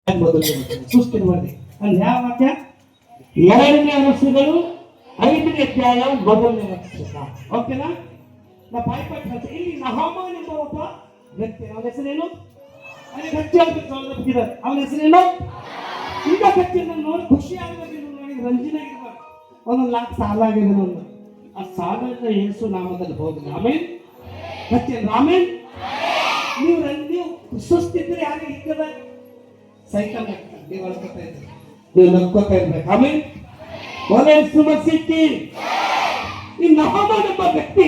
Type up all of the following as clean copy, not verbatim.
ಸುಸ್ತಿನ ಮಾಡಿ ಅಲ್ಲಿ ಯಾವ ವಾಕ್ಯ? 2ನೇ ವರ್ಷಗಳು 5ನೇ ಅಧ್ಯಾಯ 1ನೇ ವಚನ. ಓಕೆನಾ? ನಾ ಬಾಯ್ಪಾಟ್ ಹೇಳ್ತೇನೆ. ಇಲ್ಲಿ ನಹಮಾನ್ ಎಂಬ ಒಬ್ಬ ವ್ಯಕ್ತಿ, ಅವನ ಹೆಸರೇನು? ಅಲ್ಲಿ ಗಚ್ಚಿ ಬಿಟ್ಟಿದ್ದಾರೆ. ಅವನ ಹೆಸರೇನು? ಈಗ ಗಚ್ಚಿಯನ್ನು ನೋಡಿ ಖುಷಿ ಆಗಬೇಕು, ನೋಡಿ ರಂಜನೆ ಆಗಿರ್ಬಾರ್ದು. ಅವನೊಂದು ಲಾಕ್ ಸಾಲ ಆಗಿದೆ ಅವನು. ಆ ಸಾಲದ ಯೇಸು ನಾಮದಲ್ಲಿ ಹೋದ್ರೆ ಆಮೇಲೆ ಗಚ್ಚಿ ಆಮೇಲೆ ನೀವು ಸುಸ್ತಿದ್ರೆ ಯಾರಿಗೆ ಇಕ್ಕದ ಸೈಕಲ್ ನೀವು ಅಳ್ಕೊತಾ ಇದ್ದೀರಿ, ನೀವು ನಗ್ಕೋತಾ ಇರ್ಬೇಕು. ಆಮೇಲೆ ಒಳ್ಳೆ ಸುಮಸಿಕ್ಕಿ ಈ ನಹಮಾನ್ ಎಂಬ ವ್ಯಕ್ತಿ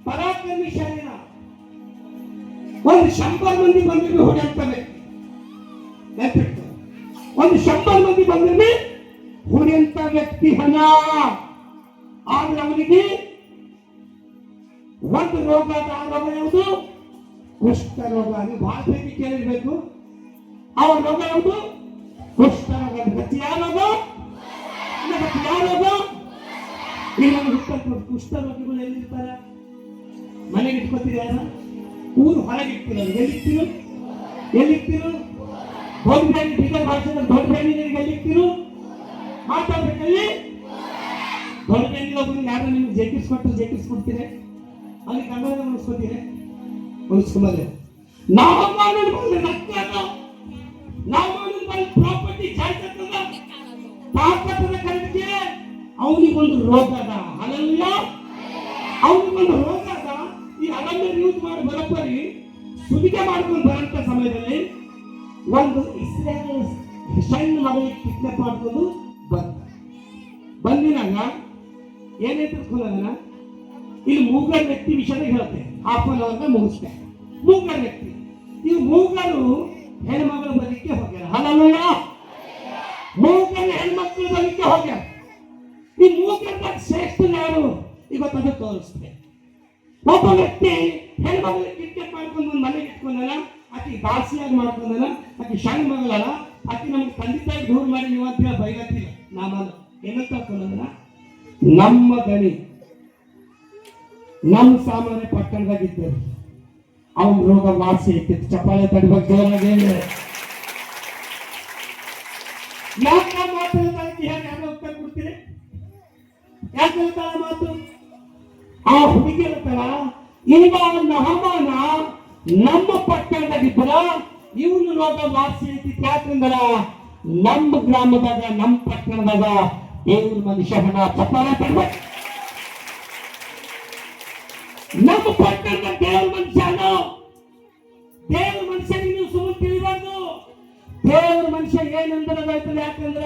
ಪರಾಕ್ರಮಿಶಾಲಿನ. ಒಂದು 100 ಮಂದಿ ಬಂದಿದ್ದು ಹೊಡೆಯುತ್ತ ವ್ಯಕ್ತಿ, ನೆನಪಿಟ್ಟು. ಒಂದು 100 ಮಂದಿ ಬಂದಿದ್ದು ಹೊಡೆಯುವಂತ ವ್ಯಕ್ತಿ ಹಣ. ಆದ್ರೆ ಅವನಿಗೆ ಒಂದು ರೋಗ, ಆ ರೋಗ ಯಾವುದು? ಕುಷ್ಠ ರೋಗ. ನೀವು ಬಹಳ ಬೇಗ ಕೇಳಿರ್ಬೇಕು. ಆ ರೋಗ ಯಾವುದು? ಕುಷ್ಠ ರೋಗ. ಯಾವ ರೋಗ? ಯಾವ ರೋಗ? ಈಗ ನಮ್ಗೆ ಕುಷ್ಠ ರೋಗಿಗಳು ಎಲ್ಲಿರ್ತಾರೆ? ಮನೆಗೆ ಇಟ್ಕೊತೀರಿ ಯಾರ? ಊರು ಹೊರಗೆ ಇರ್ತೀರ. ಎಲ್ಲಿರ್ತೀರು? ದೊಡ್ಡ ಬ್ಯಾನಿ, ಬೀದರ್ ಭಾಷೆದಲ್ಲಿ ದೊಡ್ಡ ಬ್ಯಾನಿಗಳಿಗೆ ಎಲ್ಲಿರ್ತೀರು? ಮಾತಾಡ್ಬೇಕಲ್ಲಿ ದೊಡ್ಡ ಬ್ಯಾನಿಗೆ ಒಬ್ಬರು ಯಾರು ನಿಮ್ಗೆ ಜೇಕಿಸ್ಕೊಡ್ತೀರಿ, ಅಲ್ಲಿ ಕನ್ನಡ ಉಳಿಸ್ಕೊತೀರಿ, ಉಳಿಸ್ಕೊಂಬಲ್ಲ. ನಾವು ಪ್ರಾಪರ್ಟಿ ಜಾಯ್ತದ ತಾಕತ್ತದ ಕರೆಗೆ ಅವನಿಗೊಂದು ರೋಗ ಅದ. ಅಲ್ಲ, ಅವನಿಗೊಂದು ರೋಗ ಅದ. ಈ ಅದನ್ನ ಯೂಸ್ ಮಾಡಿ ಬರೋಬ್ಬರಿ ಸುಲಿಗೆ ಮಾಡ್ಕೊಂಡು ಬರೋಂಥ ಸಮಯದಲ್ಲಿ ಒಂದು ಇಸ್ರೇಲ್ ಸಣ್ಣ ಮಗಳಿಗೆ ಕಿಡ್ನಾಪ್ ಮಾಡ್ಕೊಂಡು ಬಂದಿನಾಗ ಏನೇ ತಿಳ್ಕೊಳ್ಳೋದನ್ನ ಇಲ್ಲಿ ಮೂಗರ್ ವ್ಯಕ್ತಿ ವಿಷಯ ಹೇಳುತ್ತೆ. Half an ಅವರ್ನ ಮುಗಿಸ್ತೆ. ಮೂಗರ್ ವ್ಯಕ್ತಿ, ಈ ಮೂಗರು ಹೆಣ್ಮಗಳು ಬಲಿಕ್ಕೆ ಹೋಗ್ಯಾರ. ಅಲ್ಲ, ಮೂಗರು ಹೆಣ್ಮಕ್ಳು ಬಲಿಕ್ಕೆ ಹೋಗ್ಯಾರ. ಈ ಮೂಗರ ಶ್ರೇಷ್ಠ ಯಾರು ಇವತ್ತು ಅದು ತೋರಿಸ್ತೇನೆ. ಒಬ್ಬ ವ್ಯಕ್ತಿ ಹೆಣ್ಮಗಳಿಗೆ ಕಿಡ್ನಾಪ್ ಮಾಡ್ಕೊಂಡು ಒಂದು ಮನೆಗೆ ಇಟ್ಕೊಂಡಲ್ಲ, ಆಕಿ ದಾಸಿಯಾಗಿ ಮಾಡ್ಕೊಂಡಲ್ಲ, ಆಕಿ ಸಣ್ಣ ಮಗಳಲ್ಲ, ಆಕಿ ನಮ್ಗೆ ಖಂಡಿತ ದೂರ ಮಾಡಿ ನೀವು ಅಂತ ಹೇಳಿ ಬೈಗತ್ತಿಲ್ಲ. ನಾನು ಏನಂತ ಹಾಕೊಂಡಂದ್ರ ನಮ್ಮ ಗಣಿ ನಮ್ಮ ಸಾಮಾನ್ಯ ಪಟ್ಟಣದಾಗಿದ್ದೇವೆ. ಅವನ ರೋಗ ವಾಸಿ ಐತಿತ್ತು. ಚಪ್ಪಾಳೆ ತಡಿಬೇಕು ಜೋರಾಗಿ. ಯಾಕೆ ಮಾತಾಡೋದಕ್ಕೆ ಯಾರು ಉತ್ತರ ಕೊಡ್ತೀರಿ? ಯಾಕೆ ಹೇಳ್ತಾಳ ಮಾತು? ಆ ಹುಡುಗಿ ಹೇಳ್ತಾಳ, ಈಗ ನಹಮಾನ ನಮ್ಮ ಪಟ್ಟಣದಾಗಿದ್ದರ ಇವನು ರೋಗ ವಾಸಿ ಐತಿ. ಯಾಕಂದ್ರ ನಮ್ಮ ಗ್ರಾಮದಾಗ, ನಮ್ಮ ಪಟ್ಟಣದಾಗ ದೇವ್ರ ಮನುಷ್ಯ ಹಣ. ಚಪ್ಪಾಳೆ ತಡ್ಬೇಕು. ನಮ್ಮ ಪಟ್ಟಣದ ದೇವ್ರ ಮನುಷ್ಯನು. ದೇವ್ರ ಮನುಷ್ಯನಿಗೆ ನೀವು ಸುಮ್ಮನೆ ತಿಳಿಬಾರ್ದು. ದೇವ್ರ ಮನುಷ್ಯ ಏನಂದ್ರೆ, ಯಾಕಂದ್ರ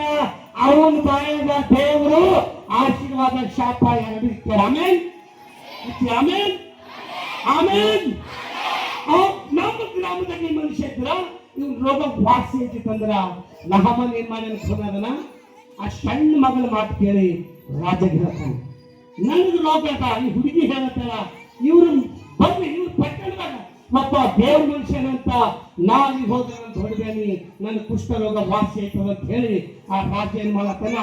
ಅವನ ಬಾಯಾಗ ದೇವರು ಆಶೀರ್ವಾದ ಶಾಪ ಎರಡು ಇರ್ತಾರೆ. ಆಮೇಲೆ ಆಮೇಲೆ ಆಮೇಲೆ ನಮ್ಮ ಗ್ರಾಮದಲ್ಲಿ ಮನುಷ್ಯ ಇದ್ರ ಇವ್ ರೋಗ ವಾಸಿ ಐತಿತ್ತಂದ್ರ ನಹಮಾನ್ ಏನ್ ಮಾಡಿ ಅನ್ಕೊಂಡದನ, ಆ ಸಣ್ಣ ಮಗಳ ಮಾತು ಕೇಳಿ ರಾಜಗೆ ಹೇಳ್ತಾನೆ, ನನಗೆ ರೋಗ ಅದ. ಈ ಹುಡುಗಿ ಹೇಳತ್ತಾಳ, ಇವ್ರು ಬರ್ಲಿ, ಇವ್ರು ಪಟ್ಟಣದಾಗ ಒಬ್ಬ ದೇವ್ರ ಮನುಷ್ಯನಂತ ನಾನು ಹೋದ್ರೆ ಅಂತ ಹೊಡಿಬೇನಿ, ನನ್ನ ಕುಷ್ಠ ರೋಗ ವಾಸಿ ಆಯ್ತದ ಅಂತ ಹೇಳಿ ಆ ರಾಜ ಏನ್ ಮಾಡತ್ತಾನ,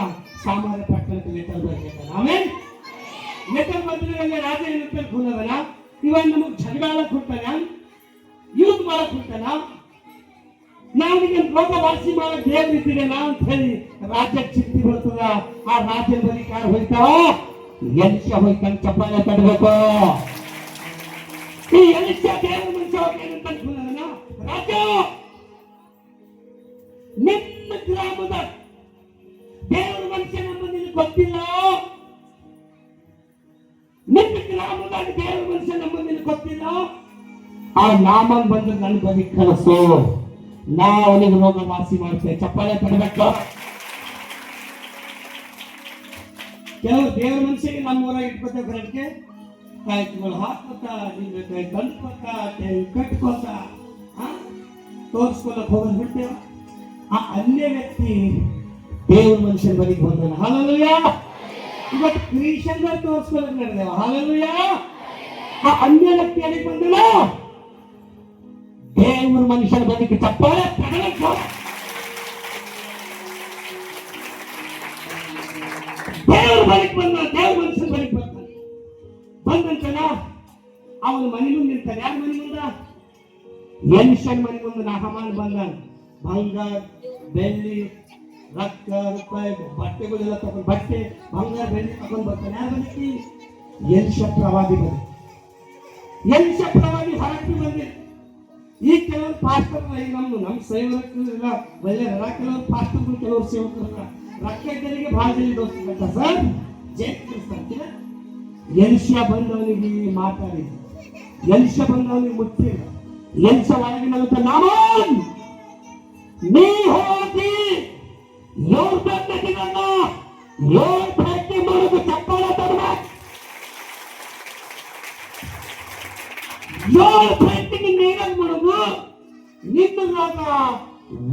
ಸಾಮಾನ್ಯ ಪಟ್ಟಣಕ್ಕೆ ಲೆಟರ್ ಬರ್ತಾನ. ಆಮೇಲೆ ಲೆಟರ್ ಬಂದ್ರೆ ರಾಜ ಏನಂತ ಹೇಳ್ಕೊಂಡದನ, ಇವಾಗ ನಮಗ್ ಜಗಳ ಕೊಡ್ತಾನ, ಯೂಸ್ ಮಾಡಕ್ ಕೊಡ್ತಾನ, ನಾವೀಗ ರೋಗ ವಾಸಿ ಮಾಡಕ್ ದೇವ್ರಿದ್ದೀರೇನಾ ಅಂತ ಹೇಳಿ ರಾಜ್ಯಕ್ಕೆ ಚಿಂತೆ ಬರ್ತದ. ಆ ರಾಜ್ಯದ ಬಳಿ ಕಾರ್ ಹೋಯ್ತಾವ, ಎಲಿಶ ಹೋಯ್ತಾನೆ. ಚಪ್ಪಾಳೆ ತಡಬೇಕು. ಈ ಎಲಿಶ ದೇವ್ರ ಮನುಷ್ಯ ಏನಂತ ಅನ್ಕೊಂಡನ, ರಾಜ ನಿಮ್ಮ ಗ್ರಾಮದ ದೇವ್ರ ಮನುಷ್ಯ ನಮ್ಮ ನಿನಗೆ ಗೊತ್ತಿಲ್ಲ, ನಿಮ್ಮ ಗ್ರಾಮದಾಗ ದೇವ್ರ ಮನುಷ್ಯ ನಮ್ಮ ನಿನಗೆ ಗೊತ್ತಿಲ್ಲ. ಆ ನಾಮನ್ ಬಂದು ನನ್ನ ಬಳಿ ಕಳಿಸು, ನಾ ಅವನಿಗೆ ರೋಗ ವಾಸಿ ಮಾಡ್ತೇನೆ. ಚಪ್ಪಾಳೆ ತಡಬೇಕು. ಕೆಲವು ದೇವ್ರ ಮನುಷ್ಯಗೆ ನಮ್ಮೂರಾಗ ಇಟ್ಕೋತೇವೆ ಕರೆಕ್ಟ್ಗೆ, ಕಾಯ್ತುಗಳು ಹಾಕೋತ, ನಿನ್ನ ಕೈ ಕಲ್ಕೋತ, ಕಟ್ಕೋತ ತೋರಿಸ್ಕೊಳಕ್ ಹೋಗೋದು ಬಿಡ್ತೇವ. ಆ ಅನ್ಯ ವ್ಯಕ್ತಿ ದೇವ್ರ ಮನುಷ್ಯನ ಬಳಿಗೆ ಬಂದನ. ಹಲ್ಲೆಲೂಯಾ. ಇವತ್ತು ಕ್ರಿಶ್ಚಿಯನ್ ತೋರಿಸ್ಕೊಳಕ್ ನಡೆದೇವ. ಹಲ್ಲೆಲೂಯಾ. ಆ ಅನ್ಯ ವ್ಯಕ್ತಿ ಎಲ್ಲಿಗೆ ಬಂದನ? ದೇವ್ರ ಮನುಷ್ಯನ ಬಳಿಗೆ. ಚಪ್ಪಾಳೆ ತಡಬೇಕು. ದೇವ್ರ ಬಳಿಗೆ ಬಂದ, ದೇವ್ರ ಮನುಷ್ಯನ ಬಳಿಗೆ ಬಂದಂತನ ಅವನ ಮನೆ ಮುಂದೆ ನಿಲ್ತಾನೆ. ಯಾರ ಮನೆ ಮುಂದ? ಎಲಿಷನ್ ಮನೆಗೆ ಒಂದು ನಾಹಮಾನ್ ಬಂದ. ಬಂಗಾರ ಬೆಳ್ಳಿ ರೊಕ್ಕ ರೂಪಾಯಿ ಬಟ್ಟೆಗಳೆಲ್ಲ ತಗೊಂಡು ಬಟ್ಟೆ ಬಂಗಾರ ಬೆಳ್ಳಿ ತಗೊಂಡು ಬರ್ತಾನೆ. ಯಾರು ಬಂದಿತ್ತು? ಎಲಿಷ ಪ್ರವಾದಿ ಬಂದ. ಎಲಿಷ ಪ್ರವಾದಿ ಹೊರಗೆ ಬಂದಿಲ್ಲ. ಈ ಕೆಲವರು ಪಾಸ್ಟರ್ ಈಗ ನಮ್ಮ ಸೇವಕರೆಲ್ಲ ಒಳ್ಳೆ ಕೆಲವರು ಪಾಸ್ಟರ್ಗಳು, ಕೆಲವರು ಸೇವಕರಲ್ಲ. ರೊಕ್ಕ ಇದ್ದರಿಗೆ ಬಹಳ ಜನ ದೋಸ್ತ ಸರ್ ಜಯಿಸ್ತಾರೆ. ಎಲಿಷ ಬಂದವನಿಗೆ ಮಾತಾಡಿದ. ಎಲಿಷ ಬಂದವನಿಗೆ ಮುಟ್ಟಿಲ್ಲ. ಎಲಿಷ ಒಳಗಿನಂತ ನಾಮಾನ್ ನೀ ಹೋಗಿ ಯೋರ್ದನ್ ನದಿಗಳನ್ನ 7 ಬೆಳಗ್ಗೆ ಮಾಡೋದು ಚಪ್ಪಾಳೆ ತರಬೇಕು. 7 ಬೆಳಗ್ಗೆ ನೀರಾಗ ಮಾಡೋದು ನಿನ್ನ ರೋಗ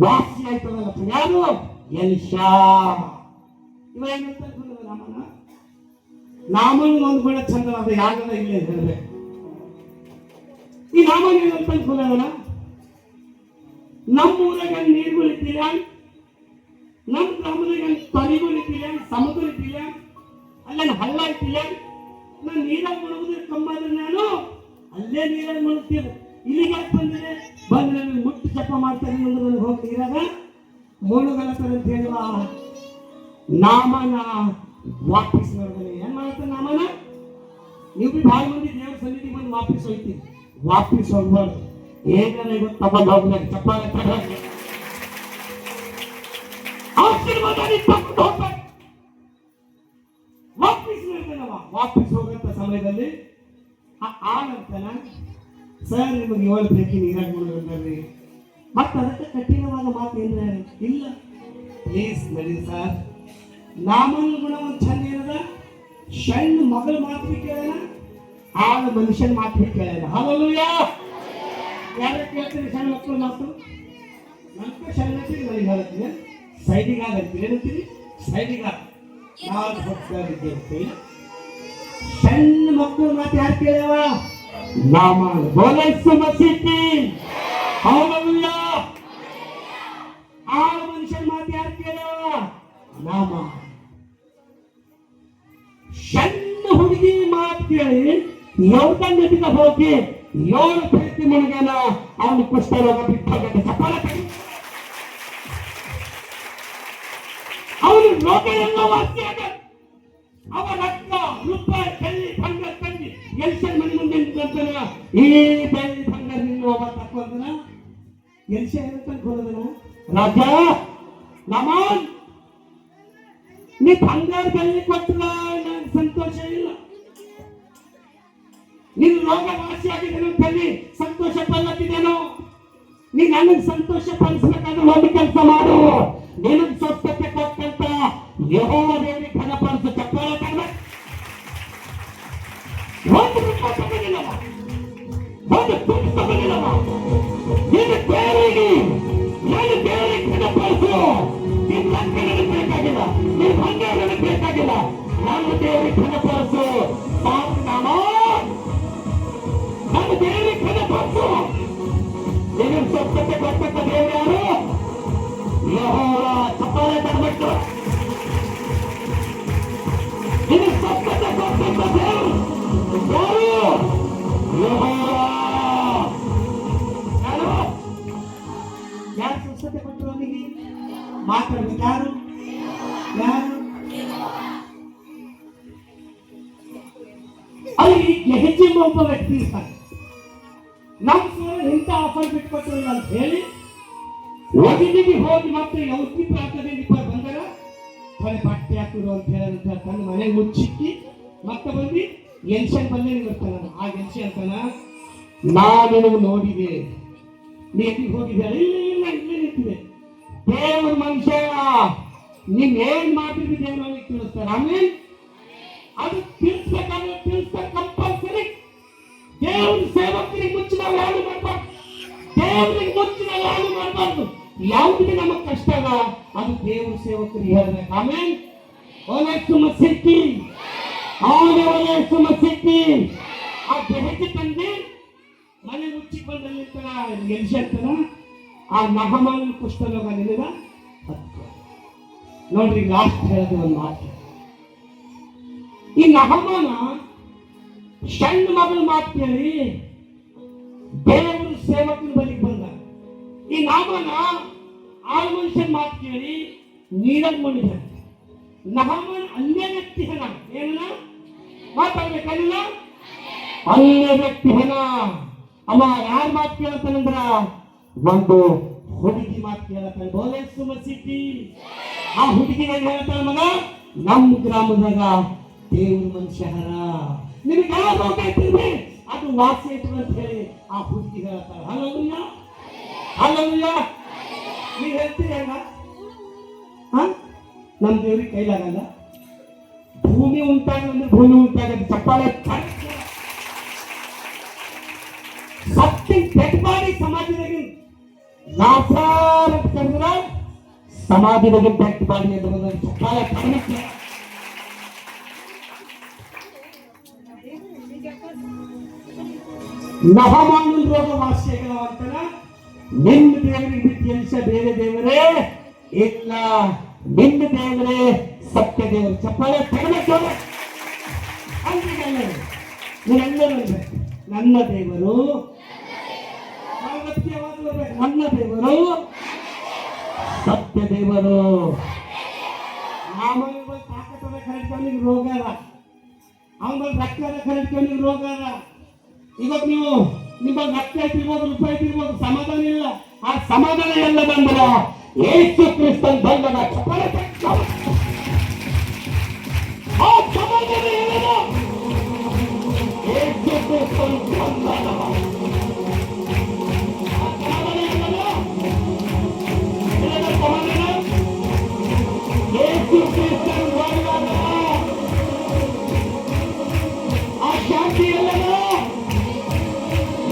ವಾಸಿ ಆಯ್ತದಲ್ಲಪ್ಪ. ಯಾರು? ಎಲಿಷ. ಇವ ಏನಂತ ನಾಮನ ನಾಮನ್ ಒಂದು ಕೂಡ ಚಂದ ಅದು ಯಾಗದ ಇಲ್ಲ ಹೇಳ್ಬೇಕು. ಈ ನಾಮನ್ ಏನಂತ ಅನ್ಕೊಳ್ಳೋಣ? ನಮ್ಮ ಊರಾಗ ನೀರುಗಳಿದ್ದಿಲ್ಲ, ನಮ್ಮ ಗ್ರಾಮದಾಗ ತೊಲಿಗಳಿದ್ದಿಲ್ಲ, ಸಮುದ್ರ ಇದ್ದಿಲ್ಲ, ಅಲ್ಲೇನು ಹಳ್ಳ ಇದ್ದಿಲ್ಲ. ನಾನು ನೀರಾಗ ಮಾಡುವುದ್ರೆ ಕಮ್ಮಾದ್ರೆ ನಾನು ಅಲ್ಲೇ ನೀರಾಗ ಮಾಡುತ್ತೇವೆ. ಇಲ್ಲಿಗೆ ಯಾಕೆ ಬಂದಿದೆ? ಬಂದು ನನಗೆ ಮುಟ್ಟು ಜಪ ಮಾಡ್ತಾರೆ ಅಂದ್ರೆ ನನಗೆ ಹೋಗಿ ನೀರಾಗ ಮುಳುಗಲತ್ತಾರೆ ಅಂತ ಹೇಳುವ ನಾಮನ ವಾಪಸ್ ನೋಡಿದ್ರೆ ಏನ್ ಮಾಡ್ತಾರೆ? ನಾಮನ ನೀವು ಬಿ ಭಾಳ ಮಂದಿ ದೇವ್ರ ಸನ್ನಿಧಿಗೆ ಬಂದು ವಾಪಸ್ ಹೋಗ್ತೀವಿ. ವಾಪಸ್ ಹೋಗ್ಬಾರ್ದು. ಏನಾರ ಇವತ್ತು ತಗೊಂಡು ಹೋಗ್ಬೇಕು. ಚಪ್ಪಾಳೆ ತಗೊಂಡು ಆಶೀರ್ವಾದ ತಗೊಂಡು ಹೋಗ್ಬೇಕು. ವಾಪಸ್ ನೋಡ್ತಾನವ. ವಾಪಸ್ ಹೋಗಂತ ಸಮಯದಲ್ಲಿ ಆಗಂತಾನ, ಸರ್ ನಿಮಗೆ 7 ಬೆಳಗ್ಗೆ ನೀರಾಗ ನೋಡ್ರಿ. ಮತ್ತೆ ಅದಕ್ಕೆ ಕಠಿಣವಾದ ಮಾತು ಏನ್ರ ಇಲ್ಲ. ಪ್ಲೀಸ್ ನಡಿ ಸರ್. ನಾಮನ ಗುಣ ಒಂದು ಚಂದ ಏನದ? ಸಣ್ಣ ಮಗಳ ಮಾತು ಬಿ ಕೇಳೋಣ, ಆಳ ಮನುಷ್ಯನ ಮಾತು ಬಿ ಕೇಳೋಣ. ಹಲ್ಲೂಯಾ. ಯಾರು ಕೇಳ್ತೀರಿ ಸಣ್ಣ ಮಕ್ಕಳ ಮಾತು? ನನ್ನ ಸಣ್ಣ ನನಗೆ ಹೇಳ್ತೀನಿ, ಸೈಡಿಗಾಗ ಅಂತೀರಿ. ಏನಂತೀರಿ? ಸೈಡಿಗಾಗ. ನಾವು ಹೋಗ್ತಾ ಸಣ್ಣ ಮಕ್ಕಳ ಮಾತು ಯಾರು ಕೇಳ್ಯಾವ? ನಾಮ ಬೋಲೈಸು ಮಸೀತಿ. ಹಲ್ಲೂಯಾ. ಆಳ ಮನುಷ್ಯನ ಮಾತು ಯಾರು ಕೇಳ್ಯಾವ? ನಾಮ. ಸಣ್ಣ ಹುಡುಗಿ ಮಾತು ಕೇಳಿ ಯೋರ್ದನ್ ನದಿಗೆ ಹೋಗಿ 7 ಪ್ರೀತಿ ಮುಳುಗನ ಅವನು ಕುಷ್ಠರೋಗ ಬಿಟ್ಟಾಗತ್ತೆ. ಚಪ್ಪಾಳೆ ತಡಿ. ಅವನು ರೋಗ ಎಲ್ಲ ವಾಸಿ ಆಗತ್ತೆ. ಅವ ರಕ್ತ ರೂಪಾಯಿ ಬೆಳ್ಳಿ ಬಂಗಾರ ತಂದಿ ಎಲಿಷನ್ ಮನೆ ಮುಂದೆ ನಿಂತ್ಕೊಂತಾನ. ಈ ಬೆಳ್ಳಿ ಬಂಗಾರ ನಿನ್ನ ಒಬ್ಬ ತಕ್ಕೊಂದನ. ಎಲಿಷ ಏನಂತ ಅನ್ಕೊಳ್ಳೋದನ? ರಾಜ ನಮಾನ್ ನೀ ಬಂಗಾರ ಬೆಳ್ಳಿ ಕೊಟ್ಟಲ್ಲ, ನನಗೆ ಸಂತೋಷ ಇಲ್ಲ. ನಿನ್ನ ರೋಗ ವಾಸಿ ಆಗಿದೆ ಅಂತೇಳಿ ಸಂತೋಷ ಪಡ್ಲತ್ತಿದ್ದೇನೋ. ನೀ ನನಗೆ ಸಂತೋಷ ಪಡಿಸ್ಬೇಕಾದ್ರೆ ಒಂದು ಕೆಲಸ ಮಾಡು. ನಿನಗೆ ಸ್ವಸ್ಥತೆ ಕೊಟ್ಟಂತ ಯೆಹೋವ ದೇವರಿಗೆ ಘನಪಡಿಸು. ಚಪ್ಪಾಳೆ ತರಬೇಕು. ಒಂದು ರೂಪಾಯಿ ತಗೊಂಡಿಲ್ಲವ, ಒಂದು ತುತ್ತು ತಗೊಂಡಿಲ್ಲವ. ನಿನ್ನ ದೇವರಿಗೆ ಘನಪಡಿಸು. ನಿನ್ನ ಲಂಕ ನನಗೆ ಬೇಕಾಗಿಲ್ಲ, ನಿನ್ನ ಬಂಗಾರ ನನಗೆ ಬೇಕಾಗಿಲ್ಲ. ನನ್ನ ದೇವರಿಗೆ ಘನಪಡಿಸು. ನಾಮ ನನ್ನ ದೇವರಿಗೆ ಘನಪಡಿಸು. ನಿನಗೆ ಸ್ವಸ್ಥತೆ ಕೊಟ್ಟಂತ ದೇವರು ಯಾರು? ಯೆಹೋವ. ಚಪ್ಪಾಳೆ ತರಬೇಕು. ನಿನಗೆ ಸ್ವಸ್ಥತೆ ಕೊಟ್ಟಂತ ದೇವರು ಯಾರು? ಯೆಹೋವ. ಯಾರು ಸ್ವಸ್ಥತೆ ಕೊಟ್ಟರು ಅವನಿಗೆ? ಮಾತಾಡ್ಬೇಕು. ಯಾರು? ಯಾರು? ಅಲ್ಲಿ ಗೆಹಜಿಮ್ ಒಬ್ಬ ವ್ಯಕ್ತಿ ಇರ್ತಾನೆ. ನಮ್ಮ ಸರ್ ಇಂಥ ಆಫರ್ ಬಿಟ್ಕೊಟ್ರಲ್ಲ ಅಂತ ಹೇಳಿ ಒಗಿಲಿಗೆ ಹೋಗಿ ಮತ್ತೆ ಔಷಧಿ ಪ್ರಾಂತದಲ್ಲಿ ಬಂದಾಗ ಬರೀ ಬಟ್ಟೆ ಹಾಕಿರು ಅಂತ ಹೇಳಿ ತನ್ನ ಮನೆಗೆ ಮುಚ್ಚಿಕ್ಕಿ ಮತ್ತೆ ಬಂದು ಎಲ್ಷನ್ ಬಂದೇ ಬರ್ತಾನ. ಆ ಎಲ್ಷನ್ ಅಂತಾನ, ನಾನು ನಿನಗೆ ನೋಡಿದೆ, ನೀ ಎಲ್ಲಿಗೆ ಹೋಗಿದ್ದೆ? ಇಲ್ಲ ಇಲ್ಲೇ ನಿಂತಿದೆ. ದೇವ್ರ ಮನುಷ್ಯ ನೀನ್ ಏನ್ ಮಾತಿದ್ವಿ ದೇವ್ರ ಅವನಿಗೆ ತಿಳಿಸ್ತಾರೆ. ಆಮೇಲೆ ಅದು ತಿಳಿಸ್ಬೇಕಾದ್ರೆ ತಿಳಿಸ್ತಾರೆ ಕಂಪಲ್ಸರಿ. ದೇವ್ರ ಸೇವಕರಿಗೆ ಮುಚ್ಚಿ ನಾವು ಯಾರು ಮಾಡಬಾರ್ದು. ದೇವರಿಗೆ ಮುಚ್ಚಿ ನಾವು ಯಾರು ಮಾಡಬಾರ್ದು. ಯಾವುದಿಗೆ ನಮಗೆ ಕಷ್ಟ ಅದ ಅದು ದೇವ್ರ ಸೇವಕರಿಗೆ ಹೇಳ್ಬೇಕು. ಆಮೇಲೆ ಒಲೆಸು ಮಸಿಕ್ಕಿ ಮಸಿಕ್ಕಿ ಆ ಬೆಹಕ್ಕೆ ತಂದು ಮನೆ ಮುಚ್ಚಿ ಬಂದಲ್ಲಿ ಎಲ್ಸಂತನ ಆ ನಹಮಾನ ಕುಷ್ಠರೋಗ ನಿನಗ ಹತ್ತು. ನೋಡ್ರಿ ಲಾಸ್ಟ್ ಹೇಳಿದ ಒಂದು ಮಾತು. ಈ ನಹಮಾನ ಸಣ್ಣ ಮಗಳ ಮಾತು ಕೇಳಿ ದೇವರು ಸೇವಕನ ಬಳಿಗೆ ನಾಮನ ಆ ಮನುಷ್ಯನ ಮಾತು ಕೇಳಿ ನೀರಲ್ಲಿ ಮುಳುಗ. ನಹಮನ್ ಅನ್ಯ ವ್ಯಕ್ತಿ ಹಣ ಏನನ ಮಾತಾಡ್ಬೇಕಲ್ಲ, ಅನ್ಯ ವ್ಯಕ್ತಿ ಹಣ. ಅವ ಯಾರ ಮಾತು ಕೇಳತ್ತಾನಂದ್ರ ಒಂದು ಹುಡುಗಿ ಮಾತು ಕೇಳತ್ತಾನ. ಬೋಲೆಸು ಮಸೀಟಿ ಆ ಹುಡುಗಿ ಏನ್ ಹೇಳ್ತಾಳ, ಮಗ ನಮ್ಮ ಗ್ರಾಮದಾಗ ದೇವ್ರ ಮನುಷ್ಯ ಹರ, ನಿಮಗೆ ಯಾವ ರೋಗ ಇಟ್ಟಿರ್ಬಿ ಅದು ವಾಸಿ ಐತಿ ಅಂತ ಹೇಳಿ ಆ ಹುಡುಗಿ ಹೇಳ್ತಾಳ. ಹಲೋಲ್ಲ ಹಲೋಲ್ಲ, ನೀವು ಹೇಳ್ತೀರಿ ಅಲ್ಲ, ನಮ್ಮ ದೇವ್ರಿಗೆ ಕೈಲಾಗಲ್ಲ. ಭೂಮಿ ಉಂಟಾಗಂದ್ರೆ ಭೂಮಿ ಉಂಟಾಗದು. ಚಪ್ಪಾಳೆ ಸತ್ಯ ಕೆಟ್ಟ ಮಾಡಿ ಸಮಾಜದಾಗ ಲಾಸಾರ ಕರೆದ್ರ ಸಮಾಜದಾಗ ಬೆಟ್ಟ ಮಾಡಿ ಅಂತ ಚಪ್ಪಾಳೆ ಕಾಣುತ್ತೆ. ನಹಮಾನನ ರೋಗ ವಾಸಿಯಾಗಲ್ಲ ಅಂತಾನ. ನಿನ್ನ ದೇವರಿಗೆ ಬಿಟ್ಟು ಎಲ್ಸ ಬೇರೆ ದೇವರೇ ಇಲ್ಲ, ನಿನ್ನ ದೇವರೇ ಸತ್ಯ ದೇವರು. ಚಪ್ಪಾಳೆ ತಗಬೇಕು. ನೀವೆಲ್ಲರೂ ನನ್ನ ದೇವರು, ನನ್ನ ದೇವರು ಸತ್ಯ ದೇವರು. ನಾಮಗಳ ತಾಕತ್ತದ ಕರೆಕ್ಟವನಿಗೆ ರೋಗ ಅದ, ಅವನ ರಕ್ತದ ಕರೆಕ್ಟವನಿಗೆ ರೋಗ ಅದ. ಇವತ್ತು ನೀವು ನಿಮ್ಮ ರಕ್ತ ಇಟ್ಟಿರ್ಬೋದು, ರೂಪಾಯಿ ಇಟ್ಟಿರ್ಬೋದು, ಸಮಾಧಾನ ಇಲ್ಲ. ಆ ಸಮಾಧಾನ ಎಲ್ಲ ಬಂದ್ರ ಯೇಸು ಕ್ರಿಸ್ತನ್ ಬಂದದ. ಚಪ್ಪಾಳೆ ಆ ಸಮಾಧಾನ ಎಲ್ಲದ ಯೇಸು ಕ್ರಿಸ್ತನ್ ಬಂದದ. ಯೇಸು ಕ್ರಿಸ್ತನ್ ಬಂದದ. ಆ ಶಾಂತಿ ಎಲ್ಲದ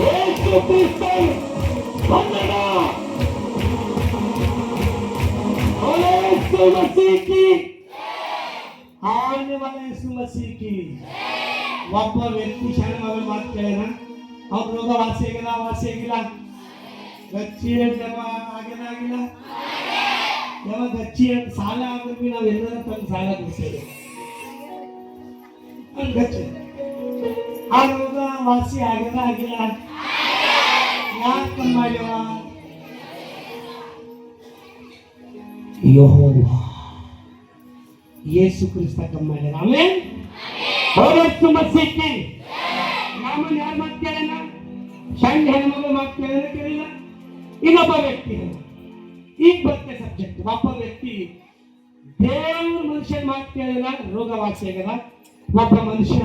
ಯೇಸು ಕ್ರಿಸ್ತನ್ ಬಂದದ. यीशु मसीह की आने वाले यीशु मसीह की ಒಬ್ಬ ವ್ಯಕ್ತಿ ಶಾಲೆ ಮಗಳ ಮಾತು ಕೇಳೋಣ. ಅವ್ರ ರೋಗ ವಾಸಿ ಆಗಿಲ್ಲ. ಗಚ್ಚಿ ಜಮ ಆಗಿಲ್ಲ. ಯಾವ ಗಚ್ಚಿ ಸಾಲ ಆದ್ರೂ ನಾವೆಲ್ಲರ ತಂದು ಸಾಲ ಕೊಡ್ತೇವೆ. ಗಚ್ಚಿ ಆ ರೋಗ ವಾಸಿ ಆಗಿಲ್ಲ. ಯಾಕೆ ಮಾಡ್ಯವ? ಯೆಹೋವಾ ಯೇಸು ಕ್ರಿಸ್ತ ಕಮ್ಮ ಮಾಡ್ಯಾರ. ಆಮೇಲೆ ಯೇಸು ಮಸೀಹಿ ನಾಮನ ಯಾರ ಮಾತು ಕೇಳೋಣ? ಸಣ್ಣ ಹೆಣ್ಮಗಳು ಮಾತು ಕೇಳಿಲ್ಲ. ಇನ್ನೊಬ್ಬ ವ್ಯಕ್ತಿ ಈಗ ಬರುತ್ತೆ ಸಬ್ಜೆಕ್ಟ್. ಒಬ್ಬ ವ್ಯಕ್ತಿ ದೇವ್ರ ಮನುಷ್ಯನ ಮಾತು ಕೇಳಿಲ್ಲ, ರೋಗ ವಾಸಿ ಆಗ್ಯದ. ಒಬ್ಬ ಮನುಷ್ಯ